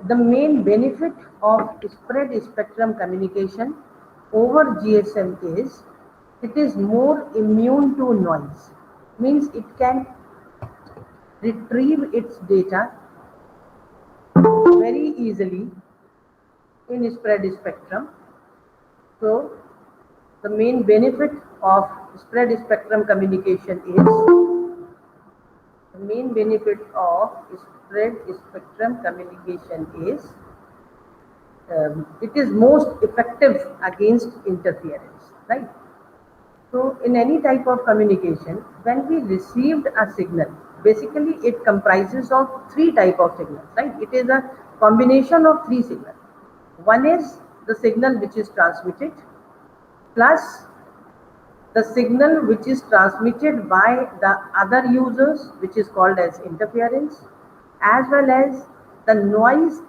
the main benefit of spread spectrum communication over GSM is it is more immune to noise. Means it can retrieve its data very easily in spread spectrum. So the main benefit of spread spectrum communication is it is most effective against interference, right? So in any type of communication, when we received a signal, basically it comprises of three type of signals, right? It is a combination of three signals. One is the signal which is transmitted plus the signal which is transmitted by the other users, which is called as interference, as well as the noise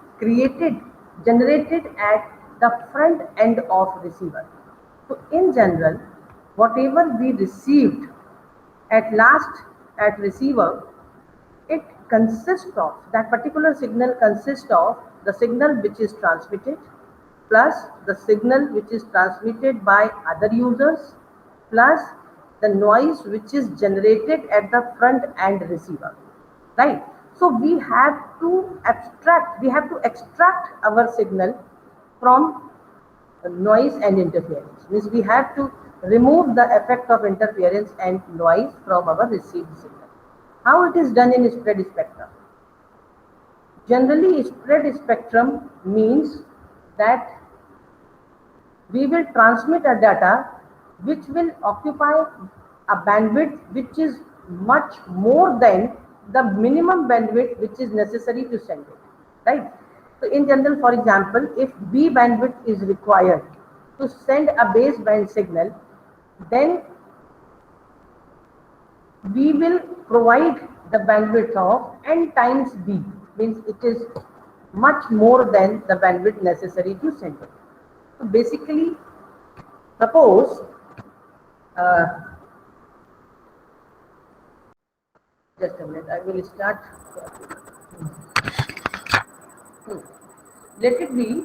generated at the front end of receiver. So in general, whatever we received at receiver, it consists of, that particular signal consists of the signal which is transmitted plus the signal which is transmitted by other users plus the noise which is generated at the front end receiver, right? So we have to extract our signal from noise and interference. Means we have to remove the effect of interference and noise from our received signal. How it is done in spread spectrum? Generally, spread spectrum means that we will transmit a data which will occupy a bandwidth which is much more than the minimum bandwidth which is necessary to send it, right? So in general, for example, if B bandwidth is required to send a baseband signal, then we will provide the bandwidth of n times B, means it is much more than the bandwidth necessary to send it. So basically, suppose just a minute, I will start. Let it be,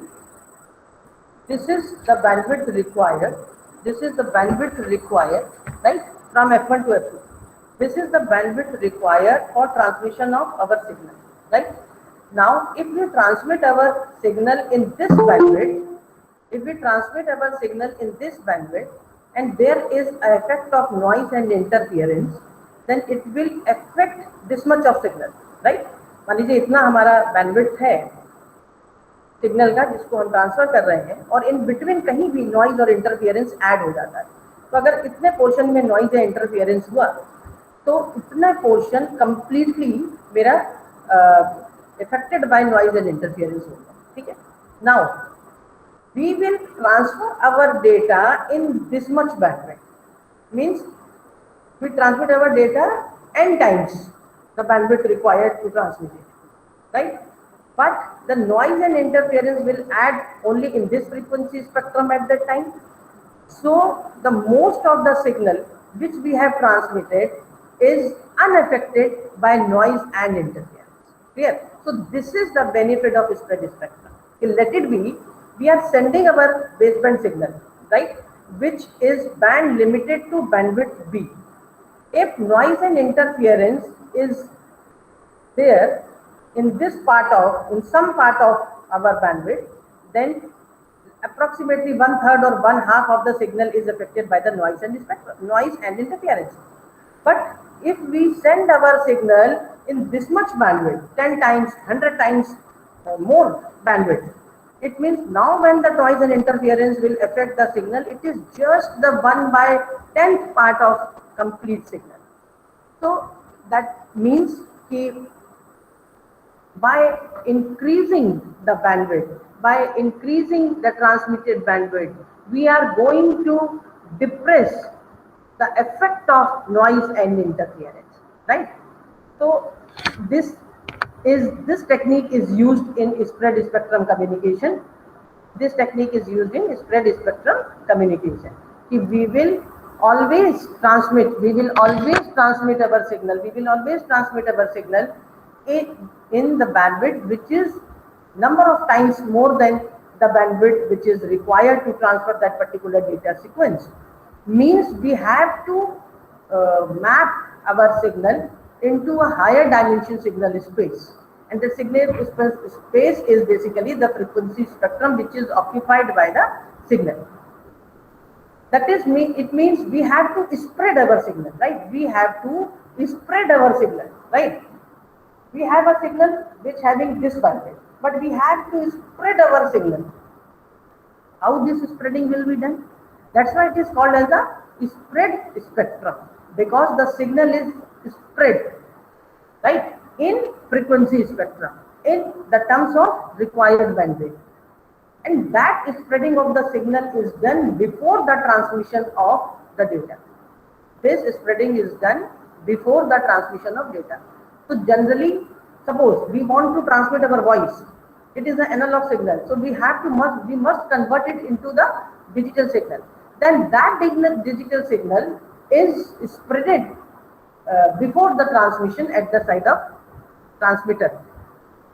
this is the bandwidth required. This is the bandwidth required, right, from F1 to F2. This is the bandwidth required for transmission of our signal, right? Now, if we transmit our signal in this bandwidth, and there is an effect of noise and interference, then it will affect this much of signal, right? मान लीजिए इतना हमारा bandwidth है signal का जिसको हम transfer कर रहे हैं, और इन बिटवीन कहीं भी नॉइज और इंटरफियरेंस ऐड हो जाता है, तो अगर इतने पोर्शन में नॉइज या इंटरफियरेंस हुआ तो इतना पोर्शन कंप्लीटली मेरा affected by noise and interference होगा, ठीक है? Now we will transfer our data in this much bandwidth. Means we transmit our data n times the bandwidth required to transmit it, right? But the noise and interference will add only in this frequency spectrum at that time. So the most of the signal which we have transmitted is unaffected by noise and interference. Clear? So this is the benefit of spread spectrum. Let it be, we are sending our baseband signal, right, which is band limited to bandwidth B. If noise and interference is there in some part of our bandwidth, then approximately 1/3 or 1/2 of the signal is affected by the noise and interference. But if we send our signal in this much bandwidth, 10 times, 100 times more bandwidth, it means now when the noise and interference will affect the signal, it is just the 1/10th part of complete signal. So that means that by increasing the bandwidth, by increasing the transmitted bandwidth, we are going to depress the effect of noise and interference, right? So this technique is used in spread spectrum communication. This technique is used in spread spectrum communication. We will always transmit our signal. In the bandwidth which is number of times more than the bandwidth which is required to transfer that particular data sequence. Means we have to map our signal into a higher dimension signal space, and the signal space is basically the frequency spectrum which is occupied by the signal. That is, it means we have to spread our signal, right? We have to spread our signal, right? We have a signal which having this bandwidth, but we have to spread our signal. How this spreading will be done? That's why it is called as a spread spectrum, because the signal is spread, right, in frequency spectrum in the terms of required bandwidth. And that spreading of the signal is done before the transmission of the data. This spreading is done before the transmission of data. So generally, suppose we want to transmit our voice, it is an analog signal. So we must convert it into the digital signal. Then that digital signal is spreaded before the transmission at the side of transmitter.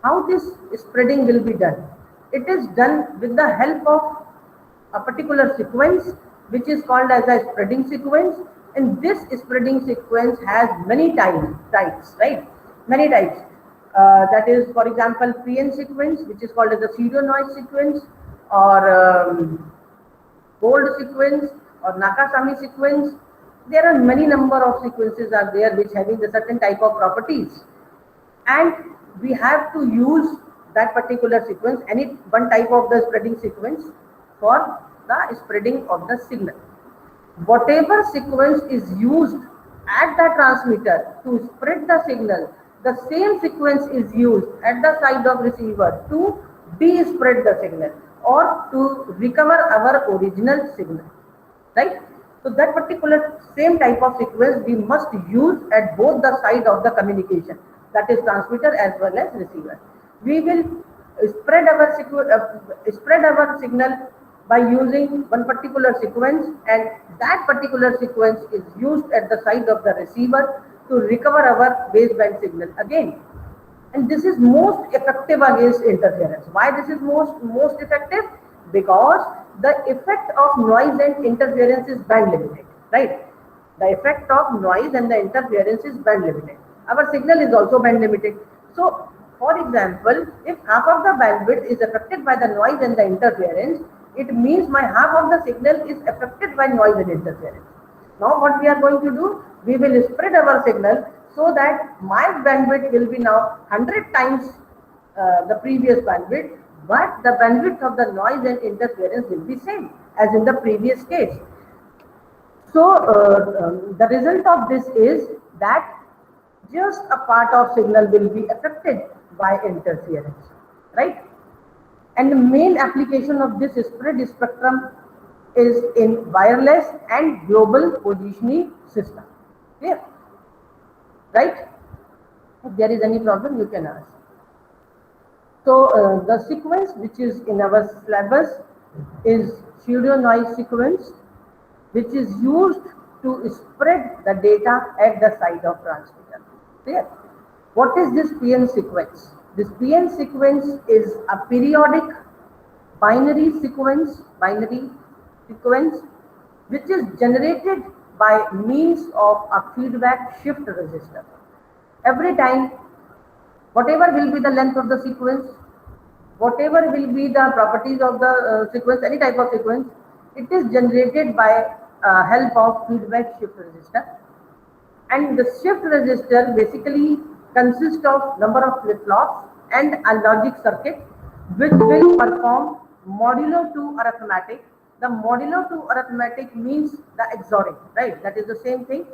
How this spreading will be done? It is done with the help of a particular sequence which is called as a spreading sequence, and this spreading sequence has many types, right? Many types. That is, for example, PN sequence, which is called as the pseudo noise sequence, or gold sequence, or Nakasami sequence. There are many number of sequences are there which having a certain type of properties, and we have to use that particular sequence, any one type of the spreading sequence, for the spreading of the signal. Whatever sequence is used at the transmitter to spread the signal, the same sequence is used at the side of receiver to de-spread the signal or to recover our original signal, right? So that particular same type of sequence we must use at both the side of the communication, that is transmitter as well as receiver. We will spread our signal by using one particular sequence, and that particular sequence is used at the side of the receiver to recover our baseband signal again. And this is most effective against interference. Why this is most effective? Because the effect of noise and interference is band limited, right? The effect of noise and the interference is band limited. Our signal is also band limited. So, for example, if half of the bandwidth is affected by the noise and the interference, it means my half of the signal is affected by noise and interference. Now what we are going to do, we will spread our signal so that my bandwidth will be now 100 times the previous bandwidth, but the bandwidth of the noise and interference will be same as in the previous case. So the result of this is that just a part of signal will be affected by interference, right? And the main application of this spread spectrum is in wireless and global positioning system. Clear? Right? If there is any problem, you can ask. So the sequence which is in our syllabus is pseudo noise sequence, which is used to spread the data at the side of transmitter. Clear? What is this PN sequence? This PN sequence is a periodic binary sequence, which is generated by means of a feedback shift resistor. Every time, whatever will be the length of the sequence, whatever will be the properties of the sequence, any type of sequence, it is generated by help of feedback shift resistor. And the shift resistor basically consists of number of flip-flops and a logic circuit which will perform modulo 2 arithmetic. The modulo 2 arithmetic means the XORing, right? That is the same thing.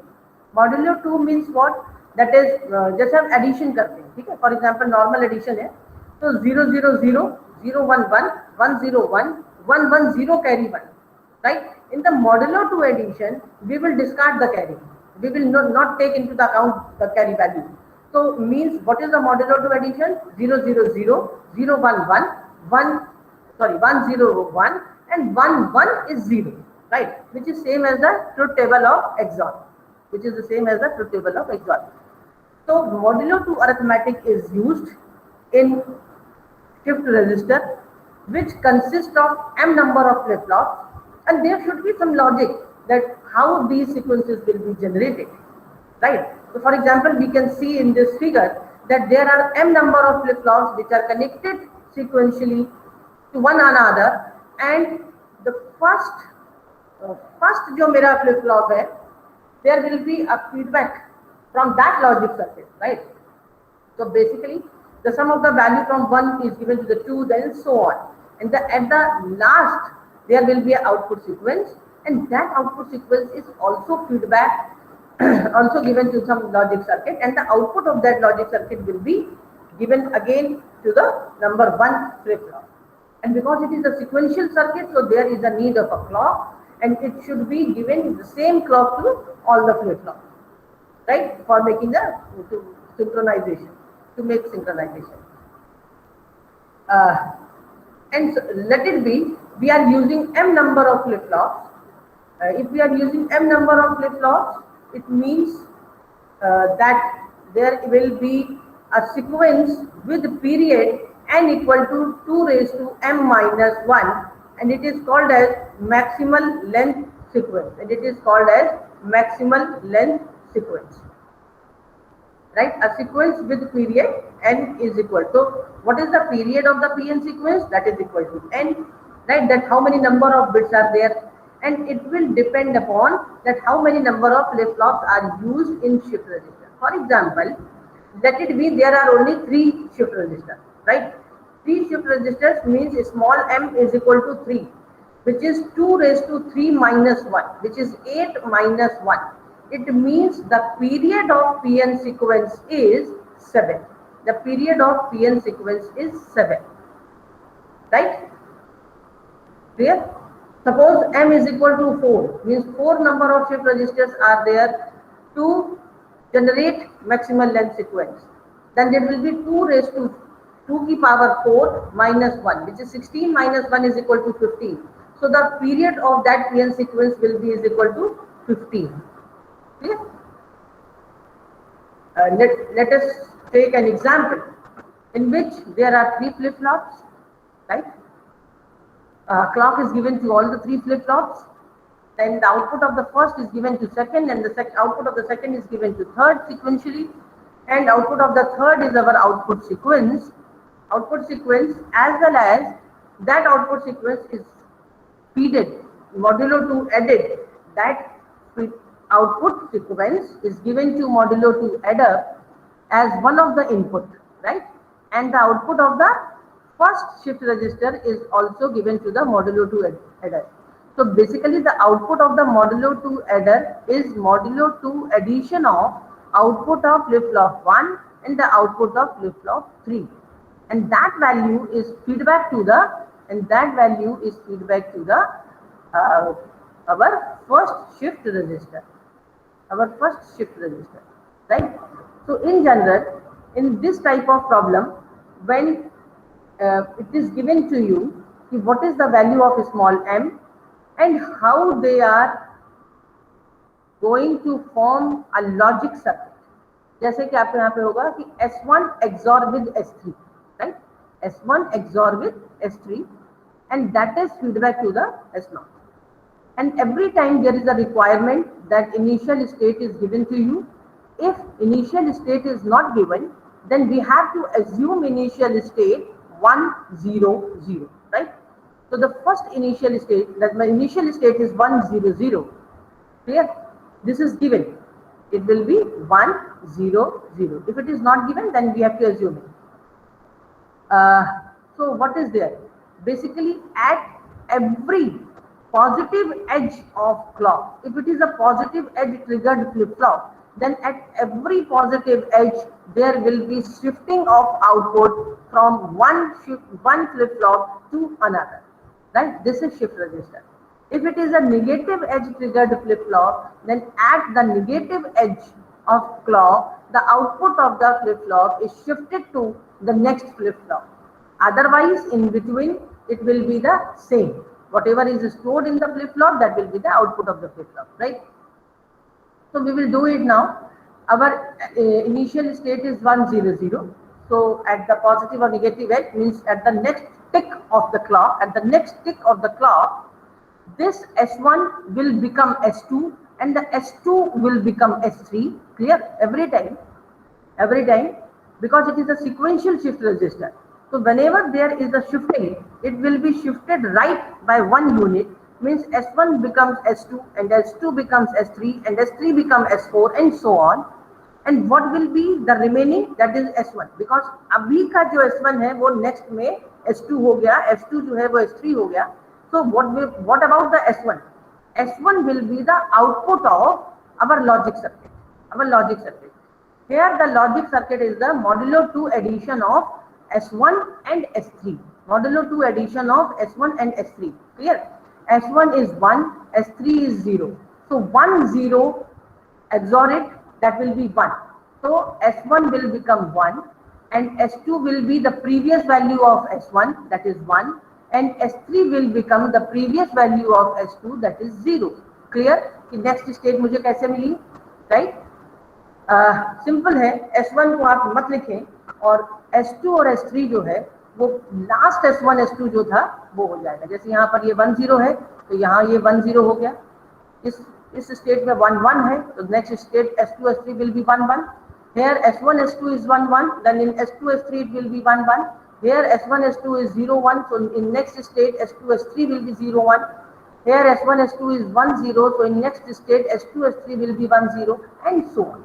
Modulo 2 means what? That is just हम addition करते हैं, ठीक है? For example, normal addition है, तो 0 0 0 0 1 1 1 0 1 1 1 0 carry 1, right? In the modulo 2 addition, we will discard the carry. We will not take into the account the carry value. So means what is the modulo 2 addition? 0 0 0 0 1 1 1 0 1 and 1 1 is 0, right? Which is same as the truth table of XOR. So modulo 2 arithmetic is used in shift register which consists of m number of flip-flops, and there should be some logic that how these sequences will be generated, right? So for example, we can see in this figure that there are m number of flip-flops which are connected sequentially to one another, and the first जो मेरा flip flop है, there will be a feedback from that logic circuit, right? So basically, the sum of the value from 1 is given to the 2, then so on. And at the last, there will be an output sequence, and that output sequence is also feedback, also given to some logic circuit, and the output of that logic circuit will be given again to the number 1 flip-flop. And because it is a sequential circuit, so there is a need of a clock, and it should be given the same clock to all the flip-flops, right? For making the synchronization, to make synchronization. And so let it be, we are using m number of flip-flops. If we are using m number of flip-flops, it means that there will be a sequence with period n equal to 2 raised to m minus 1, and it is called as maximal length sequence, and it is called as maximal length sequence, right? A sequence with period n is equal to, what is the period of the PN sequence? That is equal to n, right? That how many number of bits are there, and it will depend upon that how many number of flip-flops are used in shift register. For example, let it be there are only 3 shift registers, right? 3 shift registers means small m is equal to 3, which is 2 raised to 3 minus 1, which is 8 minus 1. It means the period of PN sequence is 7. The period of PN sequence is 7, right? Clear? Suppose m is equal to 4, means 4 number of shift registers are there to generate maximal length sequence. Then there will be 2 raised to 2 की power 4 minus 1, which is 16 minus 1 is equal to 15. So the period of that PN sequence will be is equal to 15. Clear? Let us take an example in which there are 3 flip-flops, right? Clock is given to all the 3 flip-flops, then the output of the first is given to second, and the output of the second is given to third sequentially, and output of the third is our output sequence. Output sequence, as well as that output sequence is feeded modulo 2 added. That output sequence is given to modulo 2 adder as one of the input, right? And the output of the first shift register is also given to the modulo 2 adder. So basically the output of the modulo 2 adder is modulo 2 addition of output of flip-flop 1 and the output of flip-flop 3. And that value is feedback to the, our first shift register. Right? So in general, in this type of problem, when it is given to you, what is the value of small m and how they are going to form a logic circuit. जैसे कि आपको यहाँ पे होगा कि S1 XOR with S3, right? S1 XOR with S3, and that is feedback to the S0. And every time there is a requirement that initial state is given to you. If initial state is not given, then we have to assume initial state 1 0 0, right? So the first initial state, that my initial state is 1 0 0. Clear? This is given. It will be 1 0 0. If it is not given, then we have to assume it. So what is there? Basically, at every positive edge of clock, if it is a positive edge triggered flip-flop, then at every positive edge there will be shifting of output from one flip-flop to another, right? This is shift register. If it is a negative edge triggered flip-flop, then at the negative edge of clock, the output of the flip-flop is shifted to the next flip-flop. Otherwise, in between, it will be the same. Whatever is stored in the flip-flop, that will be the output of the flip-flop, right? So we will do it now. Our initial state is 1 0 0. So at the positive or negative edge means at the next tick of the clock, this S1 will become S2 and the S2 will become S3. Clear? Every time, because it is a sequential shift register. So whenever there is a shifting, it will be shifted right by 1 unit, means S1 becomes S2 and S2 becomes S3 and S3 becomes S4 and so on. And what will be the remaining, that is S1, because अभी का जो S1 है वो next में S2 हो गया, S2 जो है वो S3 हो गया. So what about the S1? S1 will be the output of our logic circuit. Here the logic circuit is the modulo 2 addition of S1 and S3. Modulo 2 addition of S1 and S3. Clear? S1 is 1, S3 is 0. So 1, 0, XOR it, that will be 1. So S1 will become 1 and S2 will be the previous value of S1, that is 1, and S3 will become the previous value of S2, that is 0. Clear? कि next state मुझे कैसे मिली? Right? Simple है, S1 को आप मत लिखें और S2 और S3 जो है वो लास्ट S1 S2 जो था वो हो जाएगा. जैसे यहाँ पर ये 1 0 है तो यहाँ ये 1 0 हो गया. इस स्टेट में 1 1 है तो next state S2 S3 will be 1 1. Here S1 S2 is 1 1, then in S2 S3 it will be 1 1. Here S1 S2 is 0 1, so in next state S2 S3 will be 0 1. Here S1 S2 is 1 0, so in next state S2 S3 will be 1 0 and so on.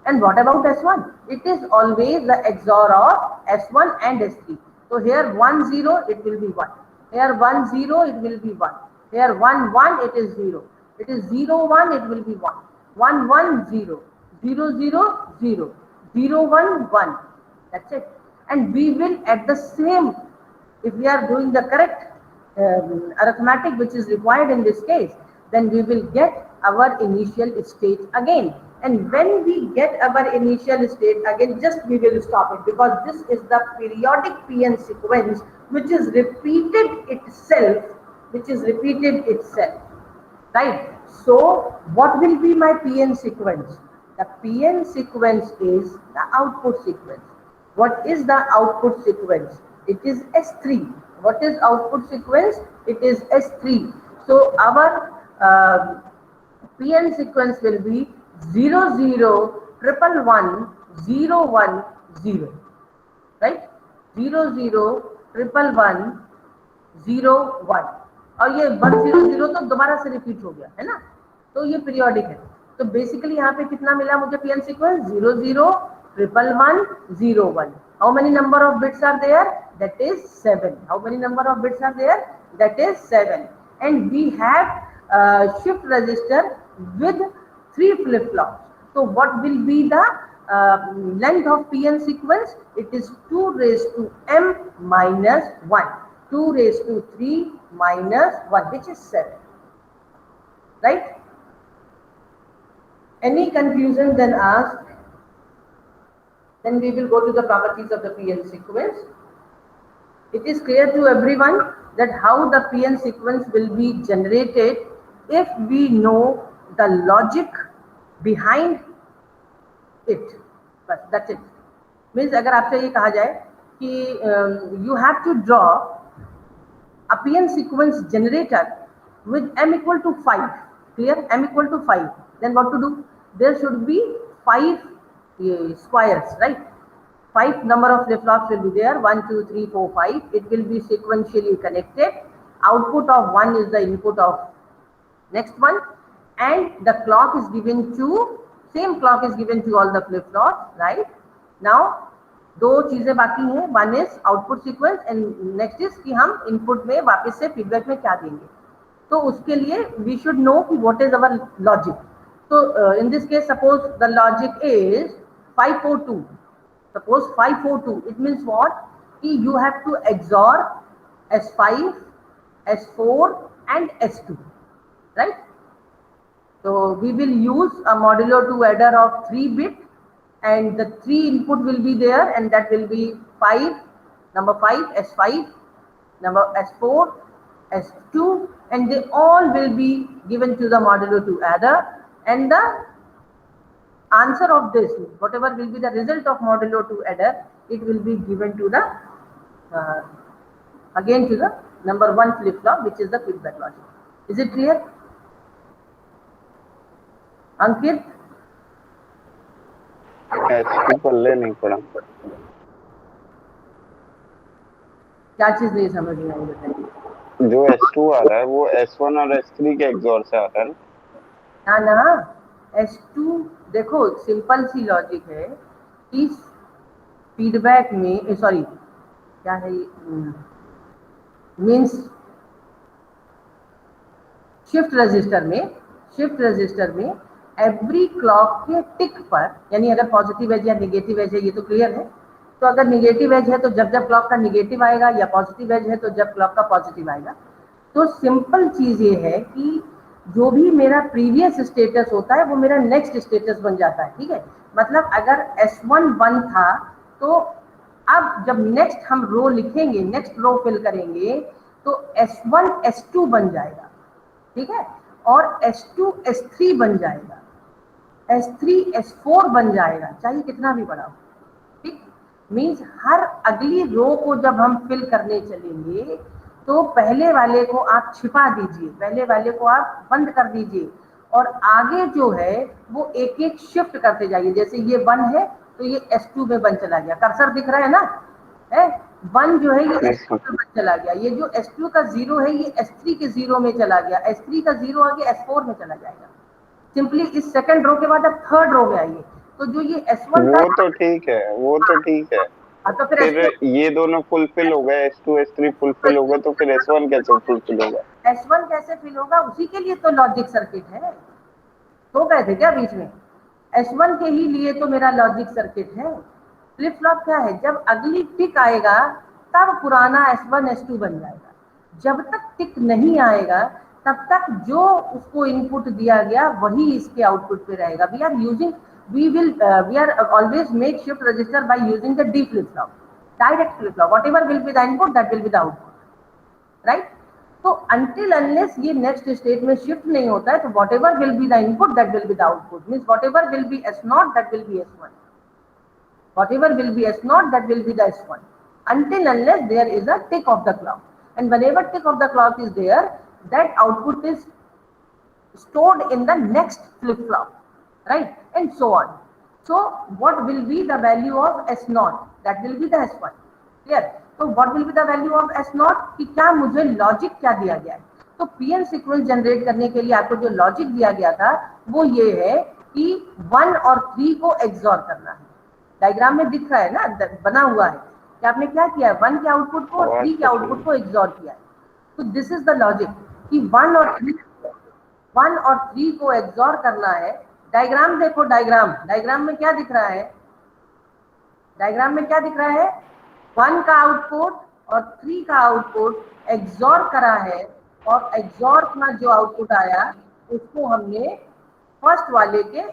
And what about S1? It is always the XOR of S1 and S3. So here 1 0 it will be 1. Here 1 0 it will be 1. Here 1 1 it is 0. It is 0 1 it will be 1. 1 1 0. 0 0 0. 0 1 1. That's it. And we will at the same, if we are doing the correct arithmetic which is required in this case, then we will get our initial state again. And when we get our initial state again, just we will stop it, because this is the periodic PN sequence which is repeated itself, right? So what will be my PN sequence? The PN sequence is the output sequence. What is the output sequence? It is S3. What is output sequence? It is S3. So our PN sequence will be 0 0 1 1 0 1 0, right? 0 0 1 1 0 1, और ये 1 0 0 तो दोबारा से repeat हो गया है ना, तो ये पीरियोडिक है. तो बेसिकली यहाँ पे कितना मिला मुझे PN sequence? 0 0 1 1 0 1. How many number of bits are there? That is 7. How many number of bits are there? That is 7. And we have shift register with 3 flip-flops. So what will be the length of PN sequence? It is 2 raised to m minus 1. 2 raised to 3 minus 1, which is 7. Right? Any confusion, then ask. Then we will go to the properties of the PN sequence. It is clear to everyone that how the PN sequence will be generated if we know the logic behind it. But that's it. Means अगर आपसे ये कहा जाए कि you have to draw a PN sequence generator with m equal to 5. Clear? M equal to 5. Then what to do? There should be 5 squares, right? 5 number of flip-flops will be there. 1 2 3 4 5. It will be sequentially connected. Output of 1 is the input of next one, and the clock is given to, same clock is given to all the flip-flops, right? Now दो चीजें बाकी हैं. One is output sequence and next is कि हम input में वापस से feedback में क्या देंगे. तो उसके लिए वी शुड नो कि व्हाट इज अवर लॉजिक. तो in this case suppose the logic is 542. Suppose 542, it means what कि you have to XOR S5, S4 and S2, right? So we will use a modulo 2 adder of 3 bit, and the 3 input will be there, and that will be 5, number 5, S5, number S4, S2, and they all will be given to the modulo 2 adder, and the answer of this, whatever will be the result of modulo 2 adder, it will be given to the again to the number 1 flip flop, which is the feedback logic. Is it clear? Ankit? S2 पल्ले नहीं पड़ा। क्या चीज नहीं समझ में आई बताइए। जो S2 आ रहा है वो S1 और S3 के एक्सॉर से आ रहा है ना ना, S2 देखो सिंपल सी लॉजिक है कि फीडबैक में सॉरी क्या है मीन्स शिफ्ट रजिस्टर में एवरी क्लॉक के टिक पर, यानी अगर पॉजिटिव एज या निगेटिव एज है ये तो क्लियर है, तो अगर निगेटिव एज है तो जब जब क्लॉक का निगेटिव आएगा, या पॉजिटिव एज है तो जब क्लॉक का पॉजिटिव आएगा। तो सिंपल चीज ये है कि जो भी मेरा प्रीवियस स्टेटस होता है वो मेरा नेक्स्ट स्टेटस बन जाता है। ठीक है, मतलब अगर S1 1 था तो अब जब नेक्स्ट हम रो लिखेंगे, नेक्स्ट रो फिल करेंगे, तो S1 S2 बन जाएगा। ठीक है, और S2 S3 बन जाएगा, S3 S4 बन जाएगा, चाहे कितना भी बड़ा हो। ठीक, मीन्स हर अगली रो को जब हम फिल करने चलेंगे तो पहले वाले को आप छिपा दीजिए, पहले वाले को आप बंद कर दीजिए, और आगे जो है वो एक एक शिफ्ट करते जाइए। जैसे ये 1 है तो ये S2 में 1 चला गया, कर्सर दिख रहा है ना, है 1 जो है ये S2 में 1 चला गया, ये जो S2 का 0 है ये S3 के 0 में चला गया, S3 का 0 आगे S4 में चला जाएगा। सिंपली इस सेकंड रो के बाद अब थर्ड रो में आइए, तो जो ये S1 वो था तो ठीक है, वो तो ठीक है। तो फिर फिर ये दोनों फुलफिल हो गए, S2 S3 फुलफिल हो गए, तो फिर S1 कैसे फुलफिल होगा? S1 कैसे फिल होगा, उसी के लिए तो लॉजिक सर्किट है। तो गए थे क्या बीच में? S1 के ही लिए तो मेरा लॉजिक सर्किट है। फ्लिप फ्लॉप क्या है, जब अगली टिक आएगा तब पुराना S1 S2 बन जाएगा। जब तक टिक नहीं आएगा तब तक जो उसको इनपुट दिया गया वही इसके आउटपुट पे रहेगा। We are always make shift register by using the D flip flop, direct flip flop. Whatever will be the input, that will be the output, right? तो until unless ये next state में shift नहीं होता है तो whatever will be the input, that will be the output. Means whatever will be S0, that will be S1. Whatever will be S0, that will be the S1. Until unless there is a tick of the clock, and whenever tick of the clock is there, that output is stored in the next flip flop, right? And so on. So what will be the value of S0? That will be the S1. Clear? तो what will be the value of S0? कि क्या मुझे logic क्या दिया गया है। तो PN sequence generate करने के लिए आपको जो लॉजिक दिया गया था वो ये है कि 1 और 3 को एक्सॉर करना है। डायग्राम में दिख रहा है ना, बना हुआ है कि आपने क्या किया है, 1 के आउटपुट को और 3 के आउटपुट को एक्सॉर किया है। तो दिस इज द लॉजिक कि 1 और 3 को एक्सॉर करना है। डायग्राम देखो, डायग्राम में क्या दिख रहा है, डायग्राम में क्या दिख रहा है, 1 का आउटपुट और 3 का आउटपुट एक्सॉर करा है, और एक्सॉर का जो आउटपुट आया उसको हमने फर्स्ट वाले के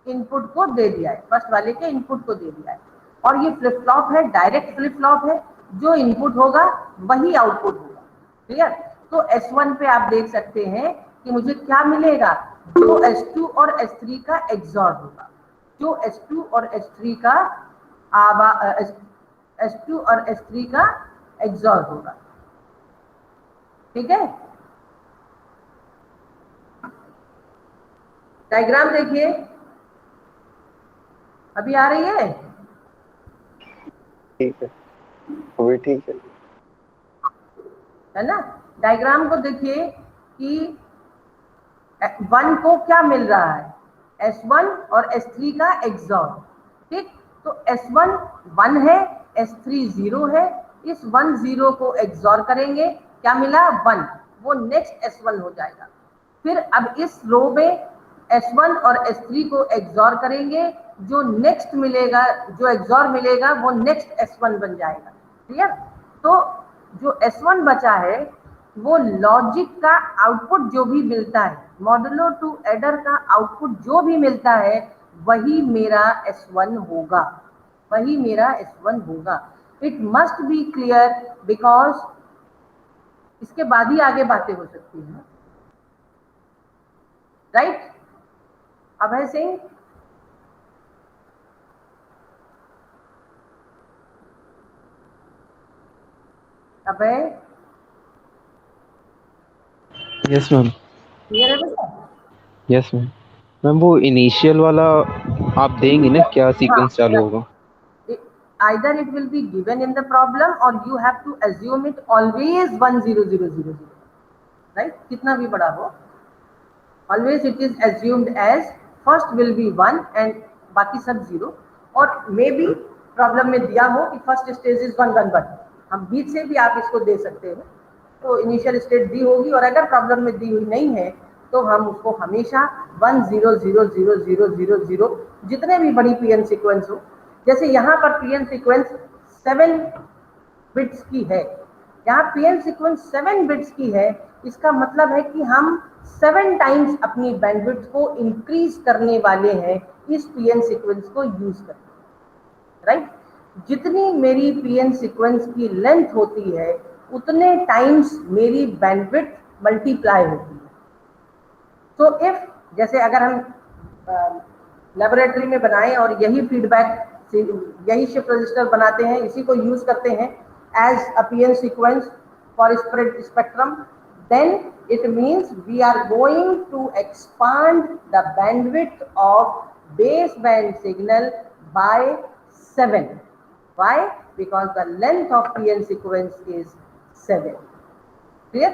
इनपुट को दे दिया है, फर्स्ट वाले के इनपुट को दे दिया है। और ये फ्लिप फ्लॉप है, डायरेक्ट फ्लिप फ्लॉप है, जो इनपुट होगा वही आउटपुट होगा। क्लियर? तो S1 पे आप देख सकते हैं कि मुझे क्या मिलेगा, जो S2 और S3 का एक्सॉर होगा, जो S2 और S3 का S2 और S3 का एक्सॉर होगा। ठीक है, डायग्राम देखिए, अभी आ रही ठीक है, अभी ठीक है ना। डायग्राम को देखिए कि 1 को क्या मिल रहा है, S1 और S3 का एक्सॉर। ठीक, तो S1 1 है, S3 0 है, इस 1 0 को एक्सॉर करेंगे, क्या मिला 1, वो नेक्स्ट S1 हो जाएगा। फिर अब इस रो में S1 और S3 को एक्सॉर करेंगे, जो नेक्स्ट मिलेगा, जो एक्सॉर मिलेगा वो नेक्स्ट S1 बन जाएगा। क्लियर? तो जो S1 बचा है वो लॉजिक का आउटपुट जो भी मिलता है, मॉडुलो टू एडर का आउटपुट जो भी मिलता है वही मेरा S1 होगा, वही मेरा S1 होगा। It must be clear, because इसके बाद ही आगे बातें हो सकती हैं। राइट? अभय सिंह, अबे यस मैम। क्लियर है बेटा? Yes ma'am. मैम वो इनिशियल वाला आप देंगी ना, क्या हाँ, सीक्वेंस चालू होगा? either it will be given in the problem or you have to assume it always 1 0 0 0 0, right? कितना भी बड़ा हो, always it is assumed as first will be 1 and बाकी सब 0, और मे बी प्रॉब्लम में दिया हो कि फर्स्ट स्टेज इज 1 1 1, हम बीच से भी आप इसको दे सकते हो, तो इनिशियल स्टेट दी होगी, और अगर प्रॉब्लम में दी हुई नहीं है तो हम उसको हमेशा 1 0 0 0 0 0 0 जितने भी बड़ी पीएन सीक्वेंस हो, जैसे यहाँ पर पीएन सीक्वेंस 7 बिट्स की है, यहाँ पीएन सीक्वेंस 7 बिट्स की है, इसका मतलब है कि हम 7 टाइम्स अपनी बैंडविड्थ को इंक्रीज करने वाले हैं इस पीएन सीक्वेंस को यूज करके, राइट? जितनी मेरी पीएन सीक्वेंस की लेंथ होती है उतने टाइम्स मेरी बैंडविड्थ मल्टीप्लाई होती है। तो इफ जैसे अगर हम लेबोरेटरी में बनाएं और यही फीडबैक, यही शिफ्ट रजिस्टर बनाते हैं, इसी को यूज करते हैं as a PN sequence for spread spectrum, then it means we are going to expand the bandwidth of baseband signal by 7. Why? Because the length of PN sequence is 7. Clear?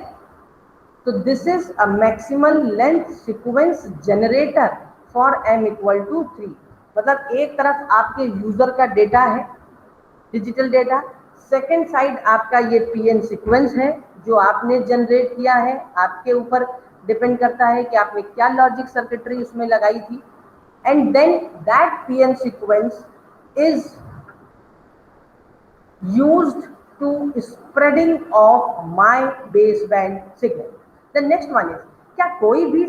So this is a maximal length sequence generator for m equal to 3. मतलब एक तरफ आपके user का data है, digital data, second side आपका ये PN sequence है जो आपने जनरेट किया है, आपके ऊपर डिपेंड करता है कि आपने क्या लॉजिक सर्किटरी उसमें लगाई थी, and then that PN sequence is used to spreading of my baseband signal. The next one is, क्या कोई भी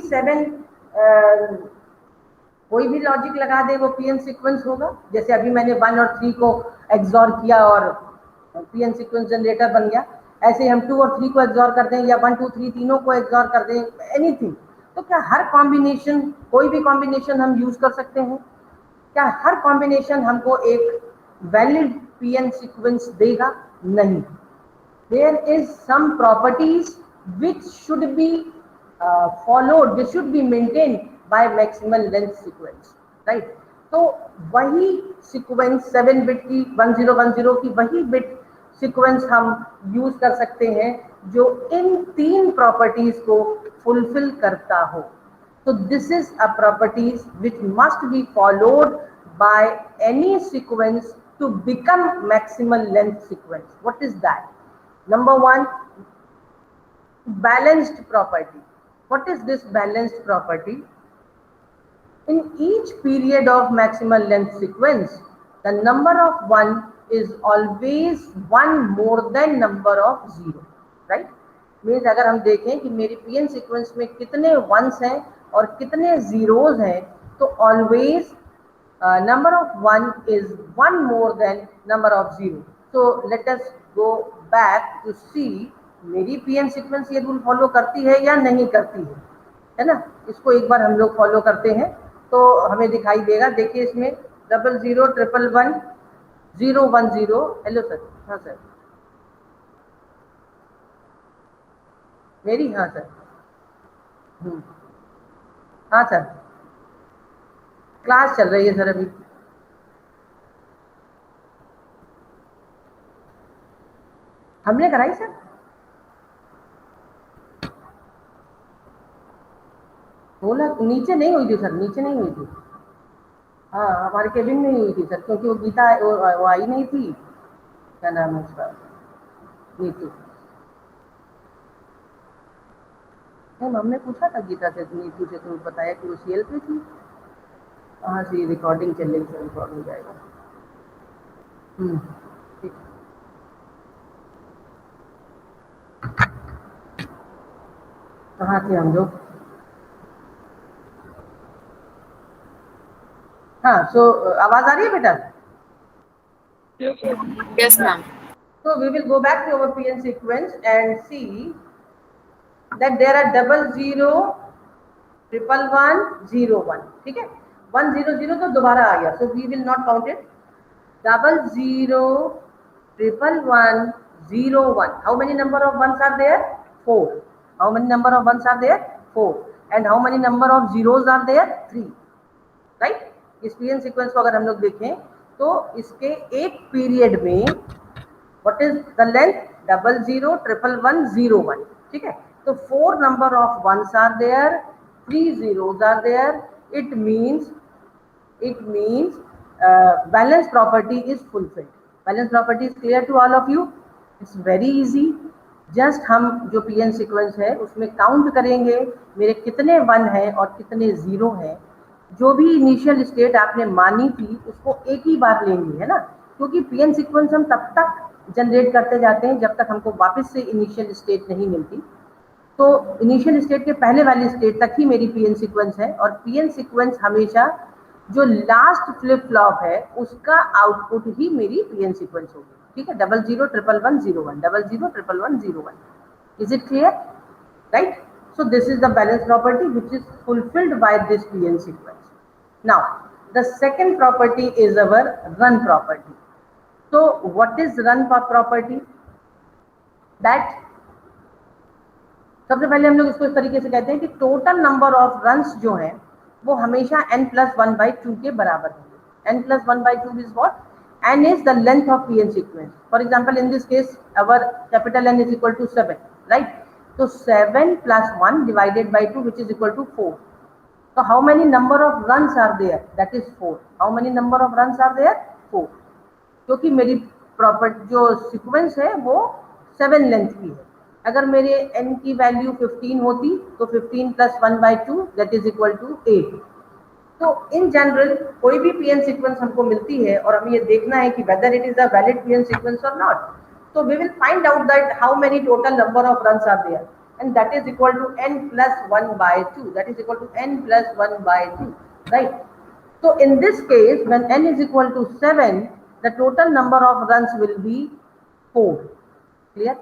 कोई भी लॉजिक लगा दे वो पीएन सीक्वेंस होगा? जैसे अभी मैंने 1 और 3 को एक्सॉर किया और पीएन सीक्वेंस जनरेटर बन गया, ऐसे हम 2 और 3 को एक्सॉर कर दें या 1 2 3 तीनों को एक्सॉर कर दें, एनीथिंग। तो क्या हर कॉम्बिनेशन, कोई भी कॉम्बिनेशन हम यूज कर सकते हैं? क्या हर कॉम्बिनेशन हमको एक वैलिड पीएन सीक्वेंस देगा? नहीं। There is some properties which should be followed, they should be maintained by maximal length sequence, right? तो वही सीक्वेंस 7 बिट की 1010 की वही बिट सीक्वेंस हम यूज कर सकते हैं जो इन 3 प्रॉपर्टीज को फुलफिल करता हो। तो this is a properties which must be followed by any sequence to become maximal length sequence. What is that? Number 1, balanced property. What is this balanced property? In each period of maximal length sequence, the number of 1 is always 1 more than number of 0, right? Means अगर हम देखें कि मेरी PN sequence में कितने once हैं और कितने जीरोज हैं, तो always number of 1 is 1 more than number of 0. So let us go back to see मेरी पीएन सीक्वेंस ये रूल फॉलो करती है या नहीं करती है ना? इसको एक बार हम लोग फॉलो करते हैं तो हमें दिखाई देगा। देखिए इसमें 00 111 010। Hello sir. हाँ सर, मेरी? हाँ सर। हाँ सर, क्लास चल रही है सर अभी। हमने कराई सर? बोला नीचे नहीं हुई थी सर, नीचे नहीं हुई थी। हाँ, हमारे केबिन में ही हुई थी सर, क्योंकि वो गीता वो आई नहीं थी, क्या नाम है उसका, नीतू। हमने पूछा था गीता से, नीतू से, तो बताया कि वो सीएल पे थी। हाँ जी, रिकॉर्डिंग चल रही है, रिकॉर्ड हो जाएगा। ठीक। कहाँ थे हम लोग? हाँ, सो आवाज आ रही है बेटा? Yes, ma'am. So we will go back to our PN sequence and see that there are 00 111 01, ठीक है? 100 तो दोबारा आ गया, so we will not count it. 00 111 0 1. How many number of ones are there? 4. How many number of ones are there? 4. And how many number of zeros are there? 3. Right? इस PN sequence को अगर हम लोग देखें तो इसके एक period में व्हाट इज द लेंथ? 00 111 01. ठीक है, तो 4 number of ones are there, 3 zeros are there. It means balance property is fulfilled. Balance property is clear to all of you. It's very easy. Just हम जो PN sequence है उसमें count करेंगे मेरे कितने 1 हैं और कितने 0 हैं. जो भी इनिशियल स्टेट आपने मानी थी उसको एक ही बार लेंगे, है ना, क्योंकि पीएन सीक्वेंस हम तब तक जनरेट करते जाते हैं जब तक हमको वापस से इनिशियल स्टेट नहीं मिलती. तो इनिशियल स्टेट के पहले वाली स्टेट तक ही मेरी पीएन सीक्वेंस है, और पीएन सीक्वेंस हमेशा जो लास्ट फ्लिप फ्लॉप है उसका आउटपुट ही मेरी पीएन सीक्वेंस होगी. ठीक है, 00 111 01, 00 111 01. Is it clear? Right. So this is the balance property which is fulfilled by this PN sequence. Now the second property is our run property. So what is run property? That सबसे पहले हम लोग इसको इस तरीके से कहते हैं कि टोटल नंबर ऑफ रन्स जो है वो हमेशा n+1/2 के बराबर होंगे. n+1/2 is what? n is the length of PN sequence. For example, in this case our capital N is equal to 7, right? So 7 plus 1 divided by 2, which is equal to 4. So how many number of runs are there? That is 4. How many number of runs are there? 4. क्योंकि मेरी proper जो sequence है वो 7 length की है. अगर मेरे n की वैल्यू 15 होती तो 15 plus 1/2 that is equal to 8. तो इन जनरल कोई भी पीएन सीक्वेंस हमको मिलती है और हमें ये देखना है कि whether it is a valid PN sequence और not. So we will find out that how many total number of runs are there, and that is equal to n+1/2. That is equal to n+1/2, right? So in this case, when n is equal to 7, the total number of runs will be 4. Clear?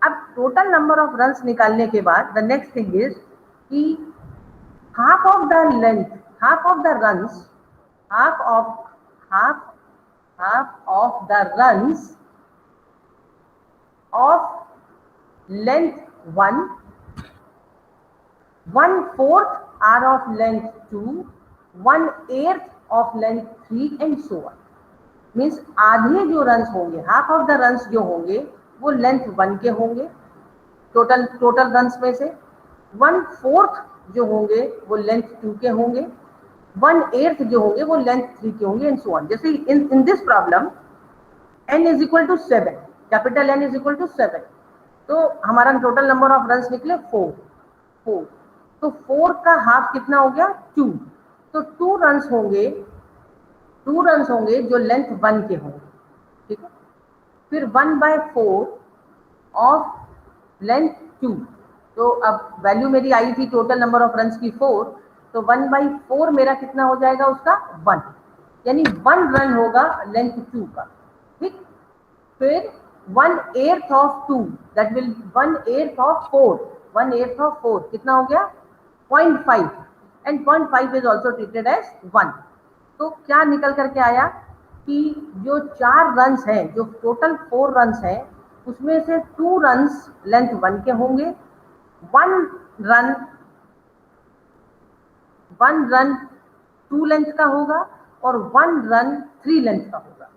अब total number of runs निकालने के बाद the next thing is कि half of the length, half of the runs, half of the runs of length 1, 1/4 are of length 2, 1/8 of length 3 and so on. Means आधे जो runs होंगे, half of the runs जो होंगे वो length 1 के होंगे total runs में से, 1/4 जो होंगे वो लेंथ 2 के होंगे, 1/8 जो होंगे वो लेंथ 3 के होंगे एंड सो ऑन. जैसे in this problem n is equal to 7, capital N is equal to 7, तो हमारा टोटल नंबर ऑफ रन्स निकले 4. तो 4 का हाफ कितना हो गया? 2. तो 2 रन्स होंगे जो लेंथ 1 के होंगे. ठीक है, फिर 1/4 ऑफ लेंथ 2. तो अब वैल्यू मेरी आई थी टोटल नंबर ऑफ रन्स की 4, तो 1/4 मेरा कितना हो जाएगा उसका? 1. यानी 1 रन होगा लेंथ 2 का. ठीक, फिर 1/8 of 2, that will 1/8 of 4. 1/8 of 4 कितना हो गया? 0.5, and 0.5 is also treated as 1. तो क्या निकल करके आया कि जो 4 रन्स हैं, जो टोटल 4 रन्स हैं, उसमें से 2 रन्स लेंथ 1 के होंगे, 1 रन 2 लेंथ का होगा और 1 रन 3 लेंथ का होगा.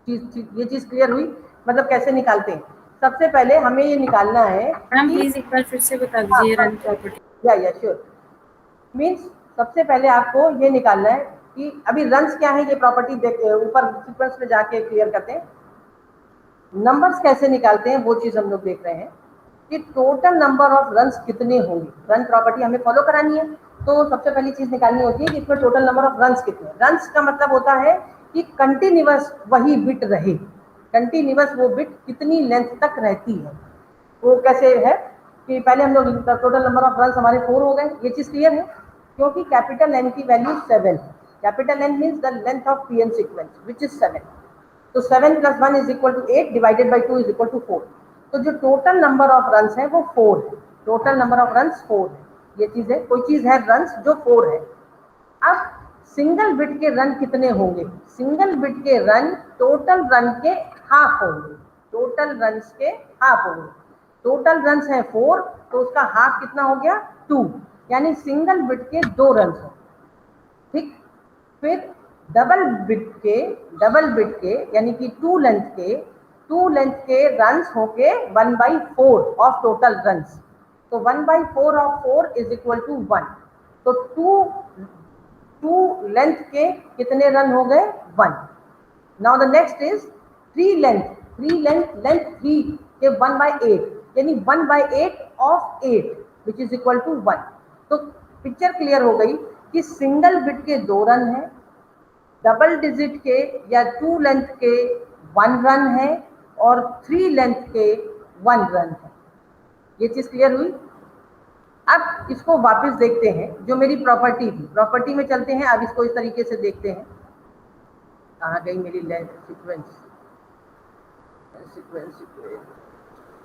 ये चीज क्लियर हुई? मतलब कैसे निकालते हैं? सबसे पहले हमें ये निकालना है. मैम प्लीज एक बार फिर से बता दीजिए रन प्रॉपर्टी. या श्योर. मीन्स सबसे पहले आपको ये निकालना है कि अभी रन्स क्या है, ये प्रॉपर्टी ऊपर सीक्वेंस में जाके क्लियर करते हैं. नंबर्स कैसे निकालते हैं वो चीज हम लोग देख रहे हैं कि टोटल नंबर ऑफ रन्स कितने होंगे. रन प्रॉपर्टी हमें फॉलो करानी है, तो सबसे पहली चीज निकालनी होती है कि इसमें टोटल नंबर ऑफ रन्स कितने. रन्स का मतलब होता है कि कंटिन्यूअस वही बिट रहे, कंटिन्यूअस वो बिट कितनी लेंथ तक रहती है. वो कैसे है कि पहले हम लोग टोटल नंबर ऑफ रन्स हमारे 4 हो गए. ये चीज क्लियर है क्योंकि कैपिटल N की वैल्यू 7 है. Capital N means the length of PN sequence which is 7. तो 7 + 1 is equal to 8 divided by 2 is equal to 4. तो जो टोटल नंबर ऑफ रन्स है वो 4 है. टोटल नंबर ऑफ रन्स 4 है. ये चीज है, कोई चीज है रन्स जो 4 है. अब सिंगल बिट के रन कितने होंगे? सिंगल बिट के रन टोटल रन के हाफ होंगे. टोटल रन्स के हाफ हो गए। टोटल रन्स है 4, तो उसका हाफ कितना हो गया 2, यानी सिंगल बिट के 2 रन्स हो। ठीक, फिर डबल बिट के यानी कि 2 लेंथ के रन्स होके 1/4 ऑफ टोटल रन्स। तो 1/4 ऑफ 4 इज इक्वल टू 1। तो 2 लेंथ के कितने रन हो गए 1। Now the next is 3 length 3 के 1/8 यानी 1/8 of 8 which is equal to 1। तो पिक्चर क्लियर हो गई कि सिंगल बिट के 2 रन है, डबल डिजिट के या 2 लेंथ के 1 रन है और 3 लेंथ के 1 रन है। ये चीज क्लियर हुई। अब इसको वापस देखते हैं, जो मेरी प्रॉपर्टी थी, प्रॉपर्टी में चलते हैं। अब इसको इस तरीके से देखते हैं, कहाँ गई मेरी लेंथ सीक्वेंस।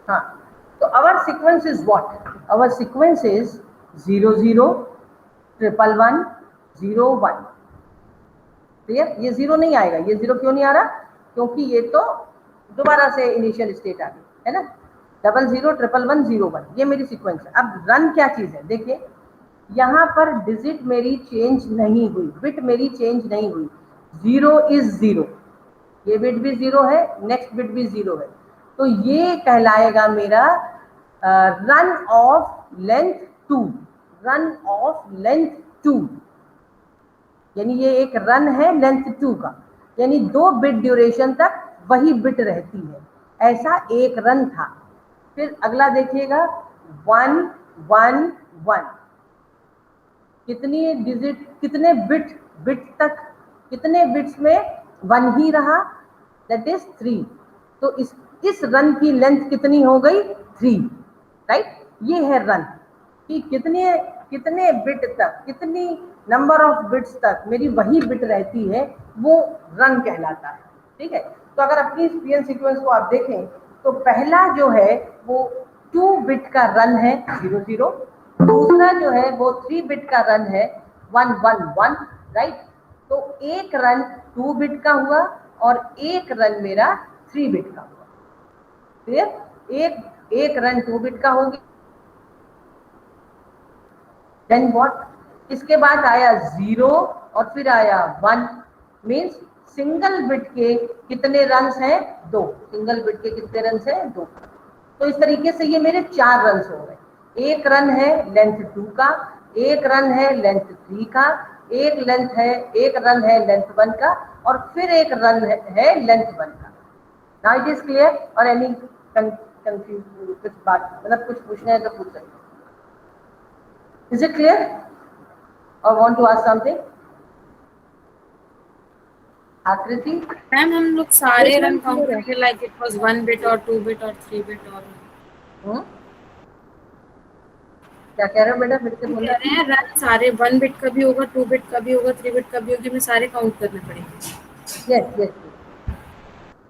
हाँ, तो our sequence is what, our sequence is 0 0 1 1 0 1। Clear, ये 0 नहीं आएगा। ये 0 क्यों नहीं आ रहा, क्योंकि ये तो दोबारा से इनिशियल स्टेट आ गई है ना। 0 0 1 1 0 1, ये मेरी सीक्वेंस है। अब रन क्या चीज है, देखिए यहाँ पर डिजिट मेरी चेंज नहीं हुई, बिट मेरी चेंज नहीं हुई। 0 इज 0, ये बिट भी 0 है, नेक्स्ट बिट भी 0 है। तो ये कहलाएगा मेरा run of length 2, run of length 2, यानी ये एक रन है लेंथ 2 का, यानी 2 बिट ड्यूरेशन तक वही बिट रहती है। ऐसा एक रन था। फिर अगला देखिएगा 1 1 1, कितनी डिजिट, कितने बिट तक, कितने बिट्स में 1 ही रहा, दैट इज 3। तो इस रन की लेंथ कितनी हो गई 3, राइट। ये है रन कि कितने बिट तक, कितनी नंबर ऑफ बिट्स तक मेरी वही बिट रहती है, वो रन कहलाता है। ठीक है, तो अगर अपनी पीएन सीक्वेंस को आप देखें तो पहला जो है वो 2 बिट का रन है 0 0, दूसरा जो है वो 3 बिट का रन है 1 1 1, राइट। तो एक रन 2 बिट का हुआ और एक रन मेरा 3 बिट का हुआ। क्लियर, एक रन 2 बिट का हो गया। देन व्हाट, इसके बाद आया 0 और फिर आया 1, मीन्स सिंगल बिट के कितने रन्स हैं 2, सिंगल बिट के कितने रन्स हैं 2। तो इस तरीके से ये मेरे 4 रन्स हो गए। एक रन है लेंथ 2 का, एक रन है लेंथ 3 का, एक रन है लेंथ 1 का, और फिर एक रन है लेंथ 1 का। नाउ इट इज क्लियर, और एनी कंफ्यूज कुछ बात, मतलब कुछ पूछना है तो पूछ सकते हैं। इज इट क्लियर और वांट टू आस्क समथिंग? आकृति मैम हम लोग सारे रन काउंट करके लाइक इट वाज 1 बिट और 2 बिट और 3 बिट और क्या कह रहे हो बेटा, फिर से कह बोलिए। रहे हैं रन सारे 1 बिट का भी होगा, 2 बिट का भी होगा, 3 बिट का भी होगा, हमें सारे काउंट करने पड़ेंगे। यस,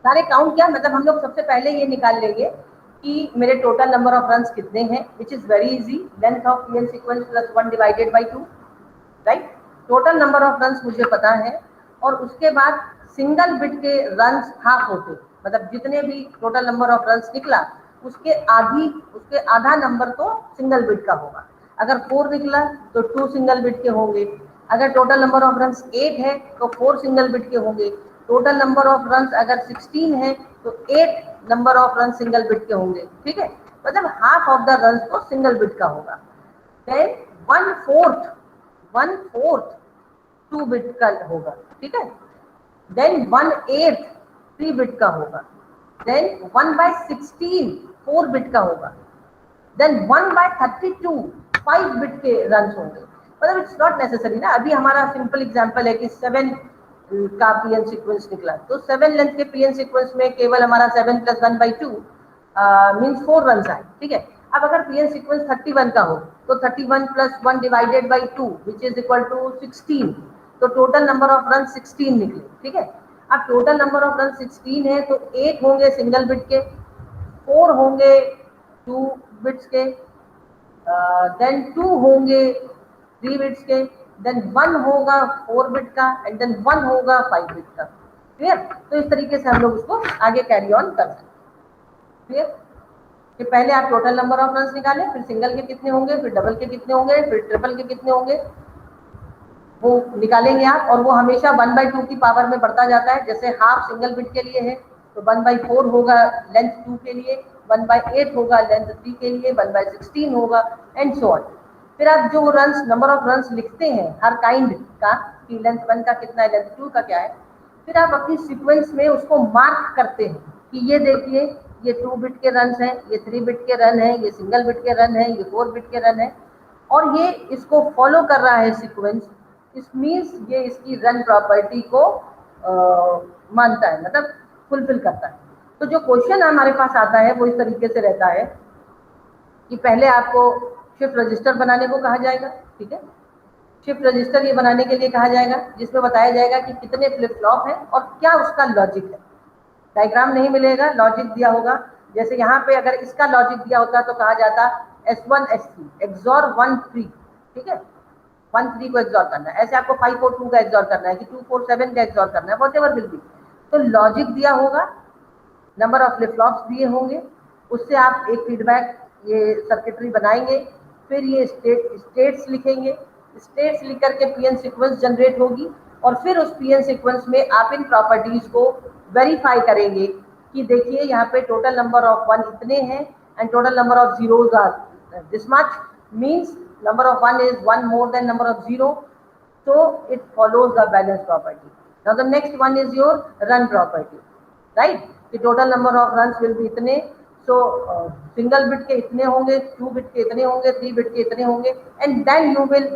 सारे काउंट क्या मतलब, हम लोग सबसे पहले ये निकाल लेंगे कि मेरे टोटल नंबर ऑफ रन्स कितने हैं, which is very easy, length of PN sequence plus 1 divided by 2, right. Total number of runs मुझे पता है, और उसके बाद सिंगल बिट के रन्स हाफ होते, मतलब जितने भी टोटल नंबर ऑफ रन्स निकला उसके आधा नंबर तो सिंगल बिट का होगा। अगर 4 निकला तो 2 सिंगल बिट के होंगे। अगर टोटल नंबर ऑफ रन्स 8 है तो 4 सिंगल बिट के होंगे। टोटल नंबर ऑफ रन्स अगर 16 है तो 8 number of run single bit के होंगे। ठीक है, मतलब हाफ ऑफ द रन्स तो सिंगल बिट का होगा। देन 1/4 2 बिट का होगा। ठीक है, देन 1/8 3 बिट का होगा। देन 1/16 4 बिट का होगा। देन 1/32 5 बिट के रन होंगे। मतलब इट्स नॉट नेसेसरी ना, अभी हमारा सिंपल एग्जांपल है कि 7 का पीएन सीक्वेंस निकला, तो 7 लेंथ के पीएन सीक्वेंस में केवल हमारा 7 + 1/2 मीन्स 4 रन आए। ठीक है, अब अगर पीएन सीक्वेंस 31 का हो तो 31 + 1 divided by 2 which is equal to 16, तो टोटल नंबर ऑफ रन 16 निकले। ठीक है, अब टोटल नंबर ऑफ रन 16 है तो 8 होंगे सिंगल बिट के, 4 होंगे 2 बिट्स के, देन 2 होंगे 3 बिट्स के, देन 1 होगा 4 बिट का, एंड देन 1 होगा 5 बिट का। क्लियर, तो इस तरीके से हम लोग उसको आगे कैरी ऑन कर सकते हैं। क्लियर? कि पहले आप टोटल नंबर ऑफ रन्स निकालें, फिर सिंगल के कितने होंगे, फिर डबल के कितने होंगे, फिर ट्रिपल के कितने होंगे, वो निकालेंगे आप, और वो हमेशा 1/2 की पावर में बढ़ता जाता है। जैसे हाफ सिंगल बिट के लिए है तो 1/4 होगा लेंथ 2 के लिए, 1/8 होगा लेंथ 3 के लिए, 1/16 होगा, एंड सो ऑन। फिर आप जो रन्स, नंबर ऑफ रन्स लिखते हैं हर काइंड का, कि लेंथ 1 का कितना है, लेंथ 2 का क्या है, फिर आप अपनी सीक्वेंस में उसको मार्क करते हैं कि ये देखिए ये 2 बिट के रन हैं, ये 3 बिट के रन हैं, ये सिंगल बिट के रन हैं, ये 4 बिट के रन हैं, और ये इसको फॉलो कर रहा है सीक्वेंस। इस मीन्स ये इसकी रन प्रॉपर्टी को मानता है, मतलब फुलफिल करता है। तो जो क्वेश्चन हमारे पास आता है वो इस तरीके से रहता है कि पहले आपको शिफ्ट रजिस्टर बनाने को कहा जाएगा, ठीक है। शिफ्ट रजिस्टर ये बनाने के लिए कहा जाएगा जिसमें बताया जाएगा कि कितने फ्लिप फ्लॉप है और क्या उसका लॉजिक है। डायग्राम नहीं मिलेगा, लॉजिक दिया होगा। जैसे यहाँ पे अगर इसका लॉजिक दिया होता तो कहा जाता S1 S3 एक्सॉर 1 3, ठीक है, 1 3 को एक्सॉर करना है। ऐसे आपको 5 4 2 का एक्सॉर करना है कि 2 4 7 का एक्सॉर करना है, व्हाटएवर विल बी। तो लॉजिक दिया होगा, नंबर ऑफ फ्लिप फ्लॉप्स दिए होंगे, उससे आप एक फीडबैक ये सर्किटरी बनाएंगे, फिर ये स्टेट्स लिखेंगे, स्टेट्स लिख करके पीएन सीक्वेंस जनरेट होगी, और फिर उस पीएन सीक्वेंस में आप इन प्रॉपर्टीज को वेरीफाई करेंगे कि देखिए यहाँ पे टोटल नंबर ऑफ 1 इतने हैं and total number of zeros are this much, means number of 1 is 1 more than number of 0, so it follows the balance property. Now the next one is your run property, right? कि total number of runs will be इतने, so single bit के इतने होंगे, 2 bit के इतने होंगे, 3 bit के इतने होंगे, and then you will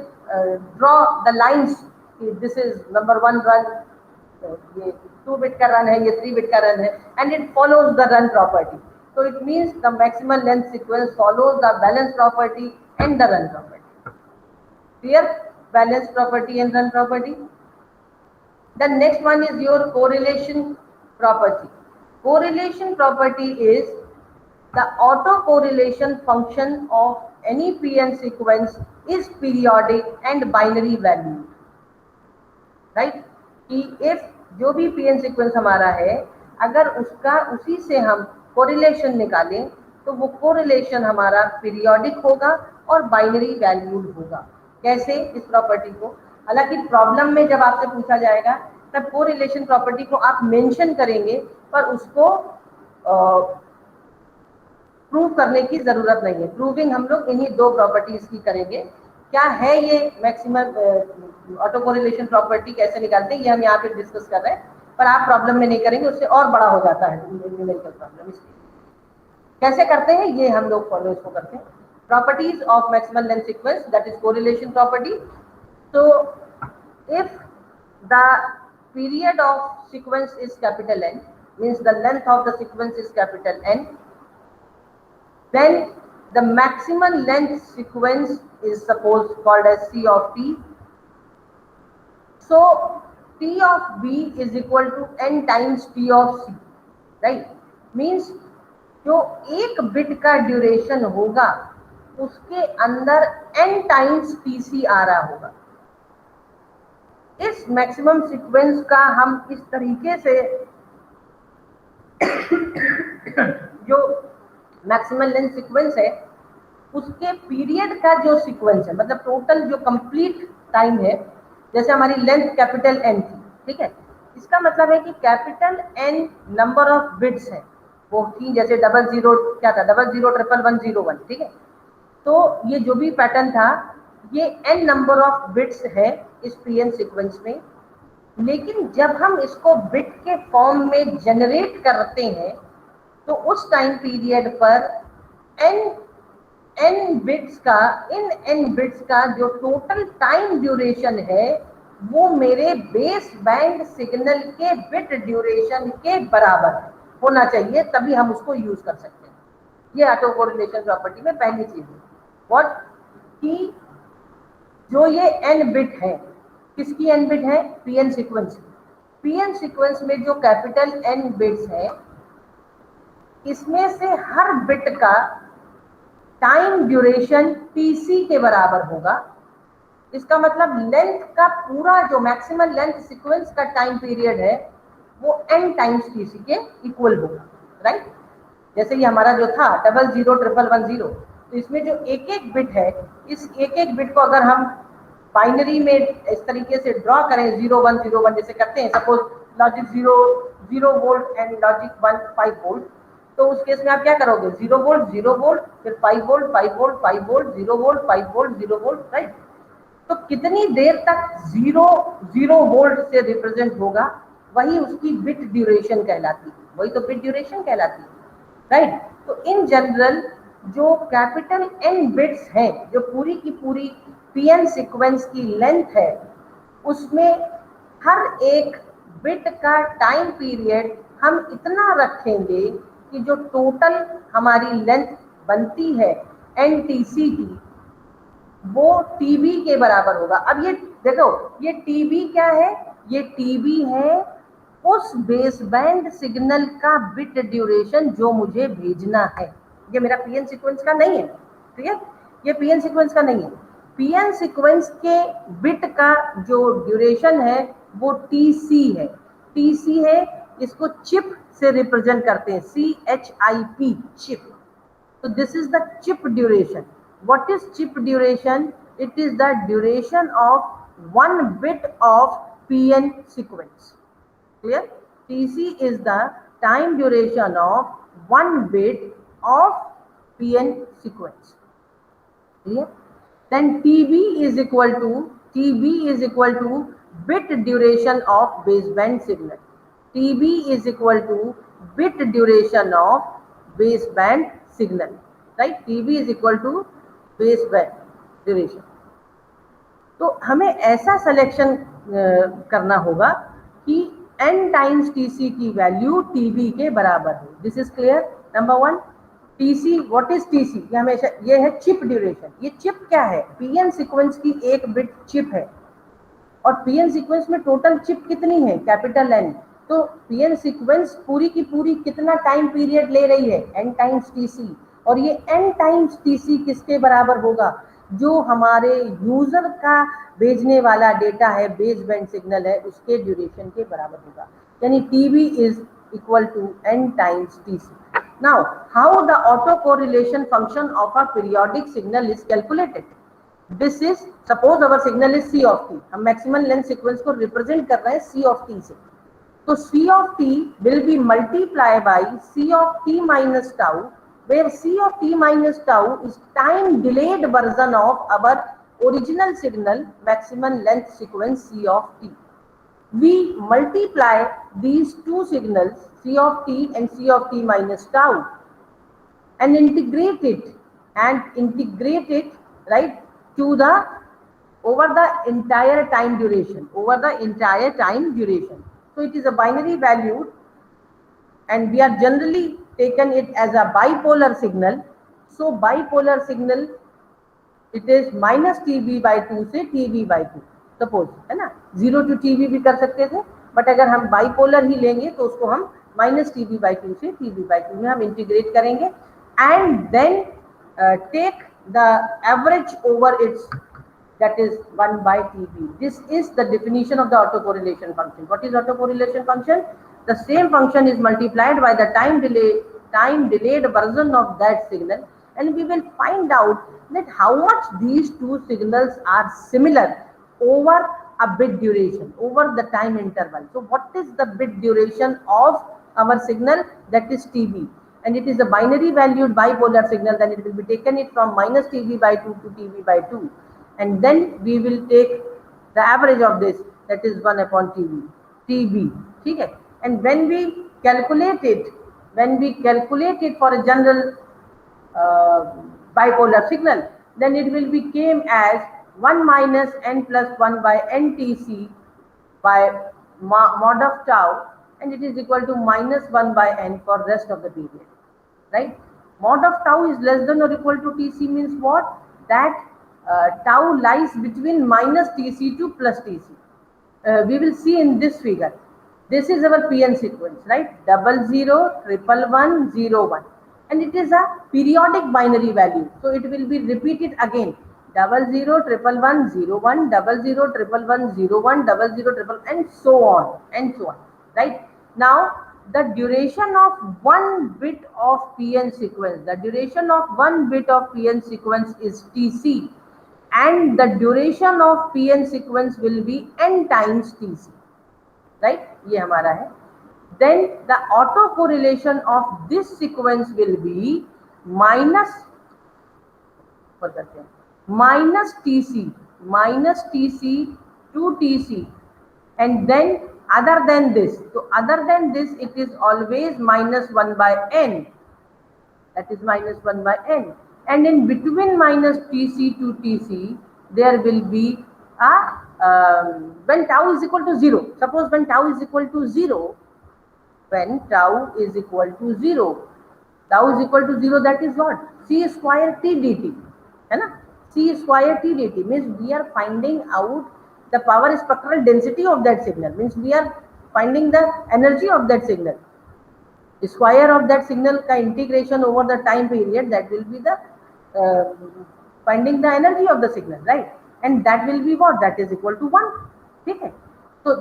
draw the lines कि this is number 1 run, ये 2 bit का run है, ये 3 bit का run है, and it follows the run property. So it means the maximum length sequence follows the balance property and the run property. Clear? Balance property and run property. The next one is your correlation property. Correlation property is the autocorrelation function of any PN sequence is periodic and binary value. Right? कि if जो भी PN sequence हमारा है, अगर उसका उसी से हम correlation निकालें तो वो correlation हमारा periodic होगा और binary valued होगा। कैसे इस प्रॉपर्टी को? हालांकि प्रॉब्लम में जब आपसे पूछा जाएगा तब कोरिलेशन प्रॉपर्टी को आप मेंशन करेंगे, पर उसको प्रूव करने की जरूरत नहीं है। प्रूविंग हम लोग इन्हीं 2 प्रॉपर्टीज की करेंगे। क्या है ये मैक्सिमम ऑटो कोरिलेशन प्रॉपर्टी, कैसे निकालते हैं, ये हम यहाँ पे डिस्कस कर रहे हैं, पर आप प्रॉब्लम में नहीं करेंगे, उससे और बड़ा हो जाता है न्यूमेरिकल प्रॉब्लम। इसलिए कैसे करते हैं ये हम लोग फॉलो इसको करते हैं। Properties of maximal length sequence, that is correlation property. So if the period of sequence is capital N, means the length of the sequence is capital N, then the maximum length sequence is suppose called as C of t. So T of B is equal to N times T of C, right? Means जो एक bit का duration होगा उसके अंदर n times pc आ रहा होगा। इस maximum sequence का हम इस तरीके से जो मैक्सिमम लेंथ सीक्वेंस है उसके पीरियड का जो सीक्वेंस है, मतलब टोटल जो कंप्लीट टाइम है, जैसे हमारी लेंथ कैपिटल N थी, ठीक है, इसका मतलब है कि capital N number of bits है वो थी, जैसे 00 क्या था, 001101, ठीक है। तो ये जो भी पैटर्न था ये n नंबर ऑफ बिट्स है इस पीएन सीक्वेंस में, लेकिन जब हम इसको बिट के फॉर्म में जनरेट करते हैं तो उस टाइम पीरियड पर n बिट्स का, इन n बिट्स का जो टोटल टाइम ड्यूरेशन है वो मेरे बेस बैंड सिग्नल के बिट ड्यूरेशन के बराबर होना चाहिए, तभी हम उसको यूज कर सकते हैं। ये ऑटो कोरिलेशन प्रॉपर्टी में पहली चीज है। व्हाट कि जो ये n बिट है, किसकी n बिट है, पीएन सीक्वेंस की। पीएन सीक्वेंस में जो कैपिटल N बिट्स है इसमें से हर बिट का टाइम ड्यूरेशन pc के बराबर होगा। इसका मतलब लेंथ का पूरा जो मैक्सिमम लेंथ सीक्वेंस का टाइम पीरियड है वो n टाइम्स pc के इक्वल होगा, राइट। जैसे ये हमारा जो था 000110, तो इसमें जो एक एक बिट है, इस एक एक बिट को अगर हम बाइनरी में इस तरीके से ड्रॉ करें 0101 जैसे करते हैं, suppose logic 0 volt and logic 1 5 volt, तो उस केस में आप क्या करोगे, 0 वोल्ट, फिर 5 volt 5 volt 5 volt, 0 volt 5 volt 0 volt, right. तो कितनी देर तक 0 वोल्ट से रिप्रेजेंट होगा, वही उसकी बिट ड्यूरेशन कहलाती है, वही तो बिट ड्यूरेशन कहलाती है, राइट। तो इन जनरल जो कैपिटल N बिट्स हैं, जो पूरी की पूरी PN सीक्वेंस की लेंथ है, उसमें हर एक बिट का टाइम पीरियड हम इतना रखेंगे कि जो टोटल हमारी लेंथ बनती है NTC की, वो TB के बराबर होगा। अब ये देखो, ये TB क्या है, ये TB है उस बेस बैंड सिग्नल का बिट ड्यूरेशन जो मुझे भेजना है। ये मेरा PN सीक्वेंस का नहीं है, ठीक है, ये PN सीक्वेंस का नहीं है। PN सीक्वेंस के बिट का जो ड्यूरेशन है वो TC है, TC है, इसको चिप से रिप्रेजेंट करते हैं, CHIP, chip. So this is the chip duration. What is chip duration? It is the duration of one bit of PN sequence. Clear? TC is the time duration of one bit of PN sequence. Clear? Then TB is equal to bit duration of baseband signal. TB is equal to bit duration of baseband signal, right? TB is equal to baseband duration. तो हमें ऐसा selection करना होगा कि n times TC की value TB के बराबर हो। This is clear. Number 1, TC, what is TC? ये हमेशा, ये है चिप ड्यूरेशन। ये चिप क्या है? PN सीक्वेंस की एक बिट चिप है, और PN सीक्वेंस में टोटल चिप कितनी है? Capital N। तो PN सीक्वेंस पूरी की पूरी कितना टाइम पीरियड ले रही है? n times TC। और ये n टाइम्स TC किसके बराबर होगा? जो हमारे यूजर का भेजने वाला डेटा है, बेस बैंड सिग्नल है, उसके ड्यूरेशन के बराबर होगा। यानी TB is equal to n times TC। Now, how the autocorrelation function of a periodic signal is calculated? This is, suppose our signal is C of t, हम maximum length sequence को represent कर रहे हैं C of t से, तो C of t will be multiplied by C of t minus tau, where C of t minus tau is time delayed version of our original signal maximum length sequence C of t. We multiply these two signals C of t and C of t minus tau and integrate it, right, to the over the entire time duration, So it is a binary value, and we are generally taken it as a bipolar signal. So bipolar signal, it is minus TB by 2 से TB by 2, suppose, है ना। 0 to TB भी कर सकते थे, but अगर हम bipolar ही लेंगे तो उसको हम माइनस TB by 2 से TB by 2 में हम इंटीग्रेट करेंगे, and then take the average over its, that is 1 by TB. This is the definition of the autocorrelation function. What is autocorrelation function? The same function is multiplied by the time delayed version of that signal, and we will find out that how much these two signals are similar over a bit duration, over the time interval. So what is the bit duration of our signal? That is TB, and it is a binary valued bipolar signal. Then it will be taken it from minus TB by 2 to TB by 2, and then we will take the average of this, that is 1 upon TB, ठीक है। And when we calculate it for a general bipolar signal, then it will be came as 1 minus n plus 1 by NTC by mod of tau, and it is equal to minus 1 by n for rest of the period, right? Mod of tau is less than or equal to TC means what? That tau lies between minus TC to plus TC. We will see in this figure. This is our PN sequence, right? 00, 111, 01, and it is a periodic binary value, so it will be repeated again. 00, 111, 01, 00, 111, 01, 00, and so on, right? Now the duration of one bit of PN sequence, the duration of one bit of PN sequence is TC, and the duration of PN sequence will be n times TC, right? ये हमारा है. Then the autocorrelation of this sequence will be minus TC to TC, and then other than this, so other than this it is always minus 1 by n, that is minus 1 by n, and in between minus TC to TC there will be a when tau is equal to 0, suppose when tau is equal to 0, when tau is equal to 0, that is what? C square T dt, है ना? C square T dt means we are finding out the power spectral density of that signal, means we are finding the energy of that signal. The square of that signal का integration over the time period, that will be the finding the energy of the signal, right? And that will be what? That is equal to 1. ठीक है? So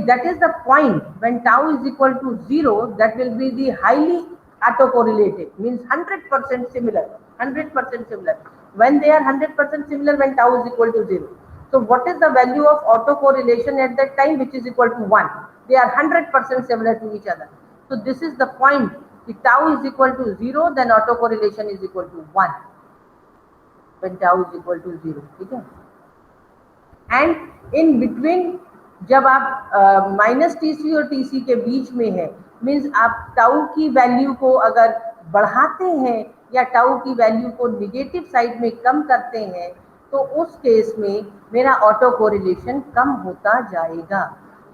that is the point when tau is equal to 0, that will be the highly autocorrelated, means 100% similar, 100% similar. When they are 100% similar, when tau is equal to 0. So what is the value of autocorrelation at that time, which is equal to 1? They are 100% similar to each other. So this is the point. If tau is equal to 0, then autocorrelation is equal to 1. When tau is equal to 0, ठीक है? And in between, जब आप minus TC और TC के बीच में है, means आप टाउ की वैल्यू को अगर बढ़ाते हैं या टाउ की वैल्यू को निगेटिव साइड में कम करते हैं, तो उस केस में मेरा ऑटो कोरिलेशन कम होता जाएगा.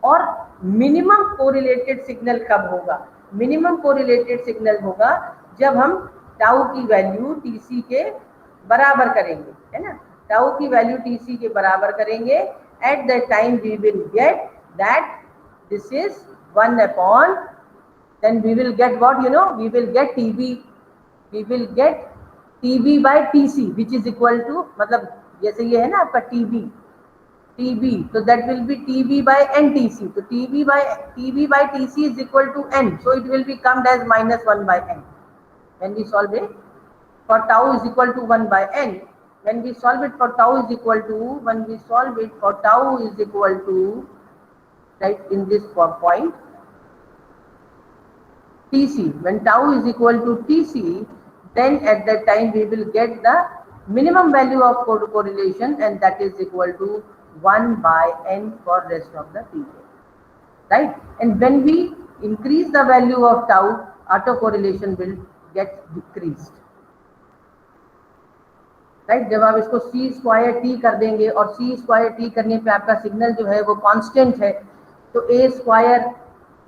और मिनिमम कोरिलेटेड सिग्नल कब होगा? मिनिमम कोरिलेटेड सिग्नल होगा जब हम टाउ की वैल्यू TC के बराबर करेंगे, है ना? टाउ की वैल्यू TC के बराबर करेंगे. At that time we will get that this is 1 upon, then we will get what, you know, we will get TB by TC, which is equal to, मतलब जैसे ये है ना आपका TB, so that will be TB by NTC. So TB by TC is equal to N, so it will be come as minus 1 by N. When we solve it for tau is equal to 1 by N, when we solve it for tau is equal to, right, in this point TC, when tau is equal to TC, then at that time we will get the minimum value of correlation, and that is equal to 1 by N for rest of the period, right? And when we increase the value of tau, autocorrelation will get decreased, right. जब आप इसको C square T कर देंगे और C square T करने पे आपका signal जो है वो कांस्टेंट है, तो A स्क्वायर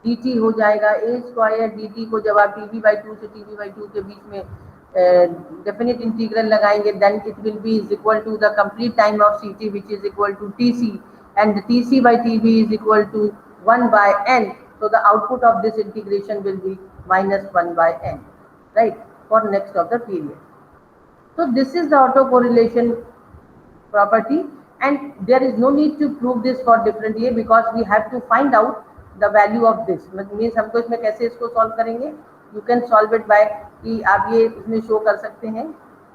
dt हो जाएगा. A स्क्वायर dt को जब आप TB/2 से TB/2 के बीच में डेफिनेट इंटीग्रल लगाएंगे, then it will be is equal to the complete time of CT, which is equal to TC, and TC/TB is equal to 1 by N. So the output of this integration will be minus 1 by N, right, for next of the period. So this is the autocorrelation property, and there is no need to prove this for different year, because we have to find out the value of this. Means हमको इसमें कैसे इसको solve करेंगे? You can solve it by कि आप ये इसमें show कर सकते हैं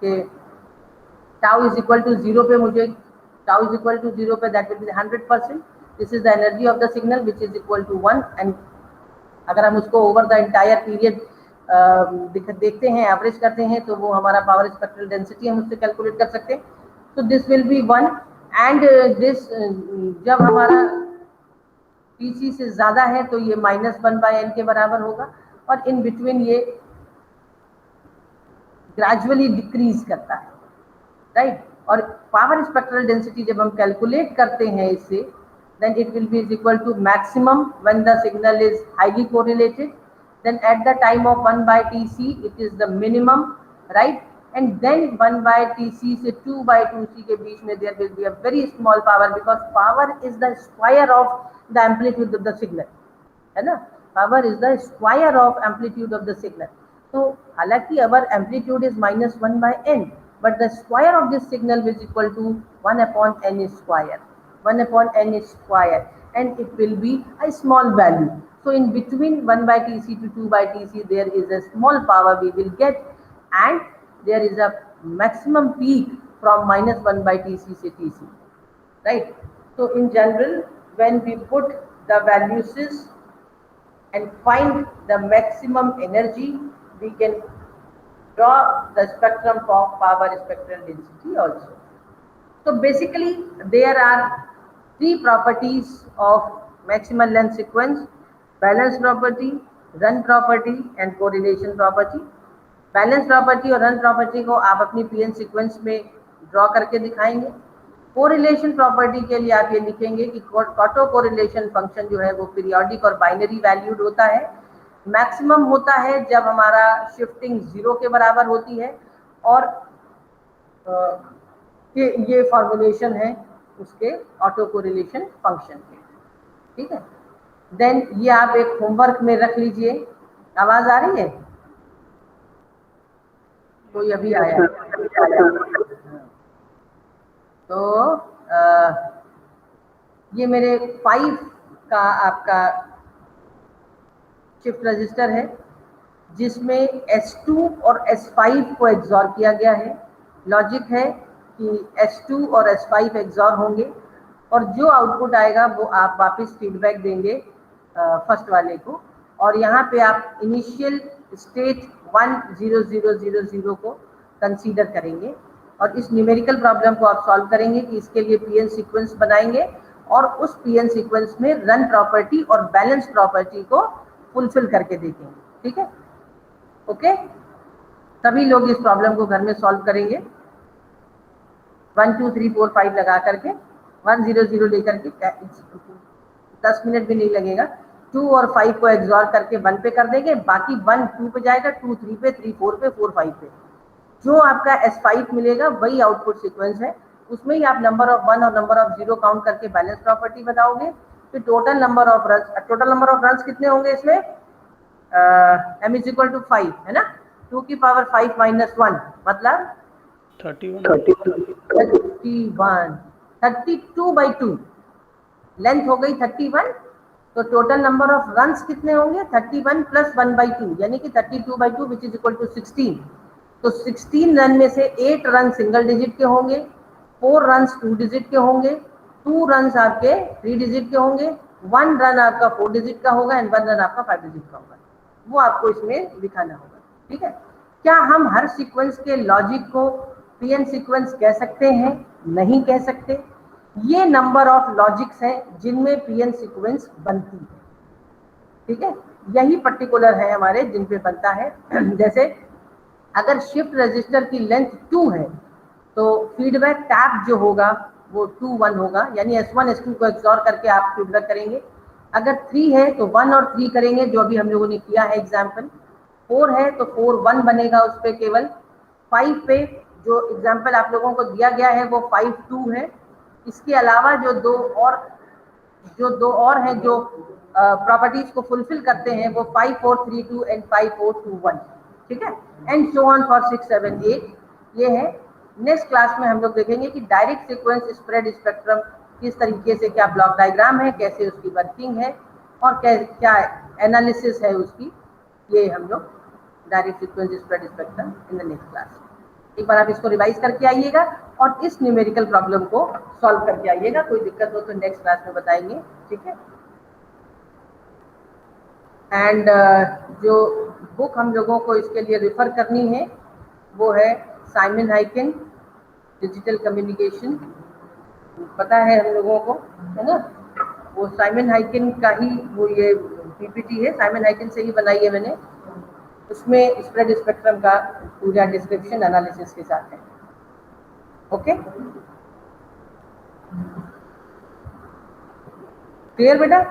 कि tau is equal to 0 पे मुझे that will be 100%. This is the energy of the signal, which is equal to 1, and अगर हम उसको over the entire period देखते हैं, एवरेज करते हैं, तो वो हमारा पावर स्पेक्ट्रल डेंसिटी हम उससे कैलकुलेट कर सकते हैं. तो this will be 1, and this जब हमारा TC से ज़्यादा है तो ये माइनस 1 by N के बराबर होगा, और इन बिटवीन ये ग्रेजुअली डिक्रीज करता है, राइट. और पावर स्पेक्ट्रल डेंसिटी जब हम कैलकुलेट करते हैं इससे, then it will be is equal to maximum when the signal is highly correlated. Then at the time of 1 by TC, it is the minimum, right? And then 1 by TC से 2 by 2C के बीच में there will be a very small power, because power is the square of the amplitude of the signal, है ना? Power is the square of amplitude of the signal. So हालांकि our amplitude is minus 1 by N, but the square of this signal is equal to 1 upon N square, 1 upon N square, and it will be a small value. So in between 1 by Tc to 2 by Tc, there is a small power we will get, and there is a maximum peak from minus 1 by Tc से Tc, right? So in general, when we put the values and find the maximum energy, we can draw the spectrum of power spectral density also. So basically, there are three properties of maximal length sequence: balance property, run property and correlation property. Balance property और run property को आप अपनी PN sequence में draw करके दिखाएंगे। Correlation property के लिए आप ये लिखेंगे कि ऑटो कोरिलेशन फंक्शन जो है वो पीरियोडिक और बाइनरी वैल्यूड होता है। मैक्सिमम होता है जब हमारा शिफ्टिंग 0 के बराबर होती है, और ये फॉर्मुलेशन है उसके ऑटो कोरिलेशन फंक्शन के, ठीक है। देन ये आप एक होमवर्क में रख लीजिए। आवाज आ रही है? कोई अभी आया? तो ये मेरे 5 का आपका शिफ्ट रजिस्टर है, जिसमें S2 और S5 को एग्जॉर किया गया है। लॉजिक है कि S2 और S5 एग्जॉर होंगे, और जो आउटपुट आएगा वो आप वापस फीडबैक देंगे फर्स्ट वाले को, और यहाँ पे आप इनिशियल स्टेट 10000 को कंसीडर करेंगे, और इस न्यूमेरिकल प्रॉब्लम को आप सॉल्व करेंगे कि इसके लिए पीएन सीक्वेंस बनाएंगे, और उस पीएन सीक्वेंस में रन प्रॉपर्टी और बैलेंस प्रॉपर्टी को फुलफिल करके देखेंगे, ठीक है। ओके, सभी लोग इस प्रॉब्लम को घर में सॉल्व करेंगे 1 2 3 4 5 लगा करके, 100 लेकर के 10 मिनट भी नहीं लगेगा। 2 और 5 को एग्जॉर करके 1 पे कर देंगे, बाकी 1 2 पे जाएगा, 2 3 पे, 3 4 पे, 4 5 पे। जो आपका S5 मिलेगा वही आउटपुट सीक्वेंस है, उसमें ही आप नंबर ऑफ 1 और नंबर ऑफ 0 काउंट करके बैलेंस प्रॉपर्टी बताओगे। फिर टोटल नंबर ऑफ रन्स कितने होंगे इसमें? m = 5 है ना, 2 की पावर 5 - 1 मतलब 32/2 लेंथ हो गई 31। तो टोटल नंबर ऑफ रन्स कितने होंगे? 31 + 1/2 यानी कि 32/2 विच इज इक्वल टू 16। तो 16 रन में से 8 रन सिंगल डिजिट के होंगे, 4 रन्स 2 डिजिट के होंगे, 2 रन्स आपके 3 डिजिट के होंगे, 1 रन आपका 4 डिजिट का होगा, एंड 1 रन आपका 5 डिजिट का होगा। वो आपको इसमें दिखाना होगा, ठीक है। क्या हम हर सीक्वेंस के लॉजिक को पीएन सीक्वेंस कह सकते हैं? नहीं कह सकते। ये नंबर ऑफ लॉजिक्स हैं जिनमें पीएन सीक्वेंस बनती है, ठीक है। यही पर्टिकुलर है हमारे जिन पे बनता है। जैसे अगर शिफ्ट रजिस्टर की लेंथ 2 है तो फीडबैक टैप जो होगा वो 2 1 होगा, यानी S1 S2 को एग्जॉर करके आप फीडबैक करेंगे। अगर 3 है तो 1 और 3 करेंगे, जो अभी हम लोगों ने किया है एग्जाम्पल। 4 है तो 4 1 बनेगा उस पर केवल। 5 पे जो एग्जाम्पल आप लोगों को दिया गया है वो 5 2 है। इसके अलावा जो दो और हैं जो प्रॉपर्टीज को फुलफिल करते हैं वो 5 4 3 2 एंड 5 4 2 1, ठीक है। एंड सो ऑन फॉर 6 7 8 ये है। नेक्स्ट क्लास में हम लोग देखेंगे कि डायरेक्ट सीक्वेंस स्प्रेड स्पेक्ट्रम किस तरीके से, क्या ब्लॉक डायग्राम है, कैसे उसकी वर्किंग है, और क्या एनालिसिस है उसकी। ये हम लोग direct sequence spread spectrum in the next class. एक बार आप इसको रिवाइज करके आइएगा और इस न्यूमेरिकल प्रॉब्लम को सॉल्व करके आइएगा। कोई दिक्कत हो तो नेक्स्ट क्लास में बताएंगे, ठीक है। एंड जो बुक हम लोगों को इसके लिए रेफर करनी है वो है साइमन हाइकिन डिजिटल कम्युनिकेशन। पता है हम लोगों को, है ना। वो साइमन हाइकिन का ही वो ये पीपीटी है, साइमन हाइकिन से ही बनाई है मैंने। उसमें स्प्रेड स्पेक्ट्रम का पूरा डिस्क्रिप्शन एनालिसिस के साथ है। ओके, क्लियर बेटा?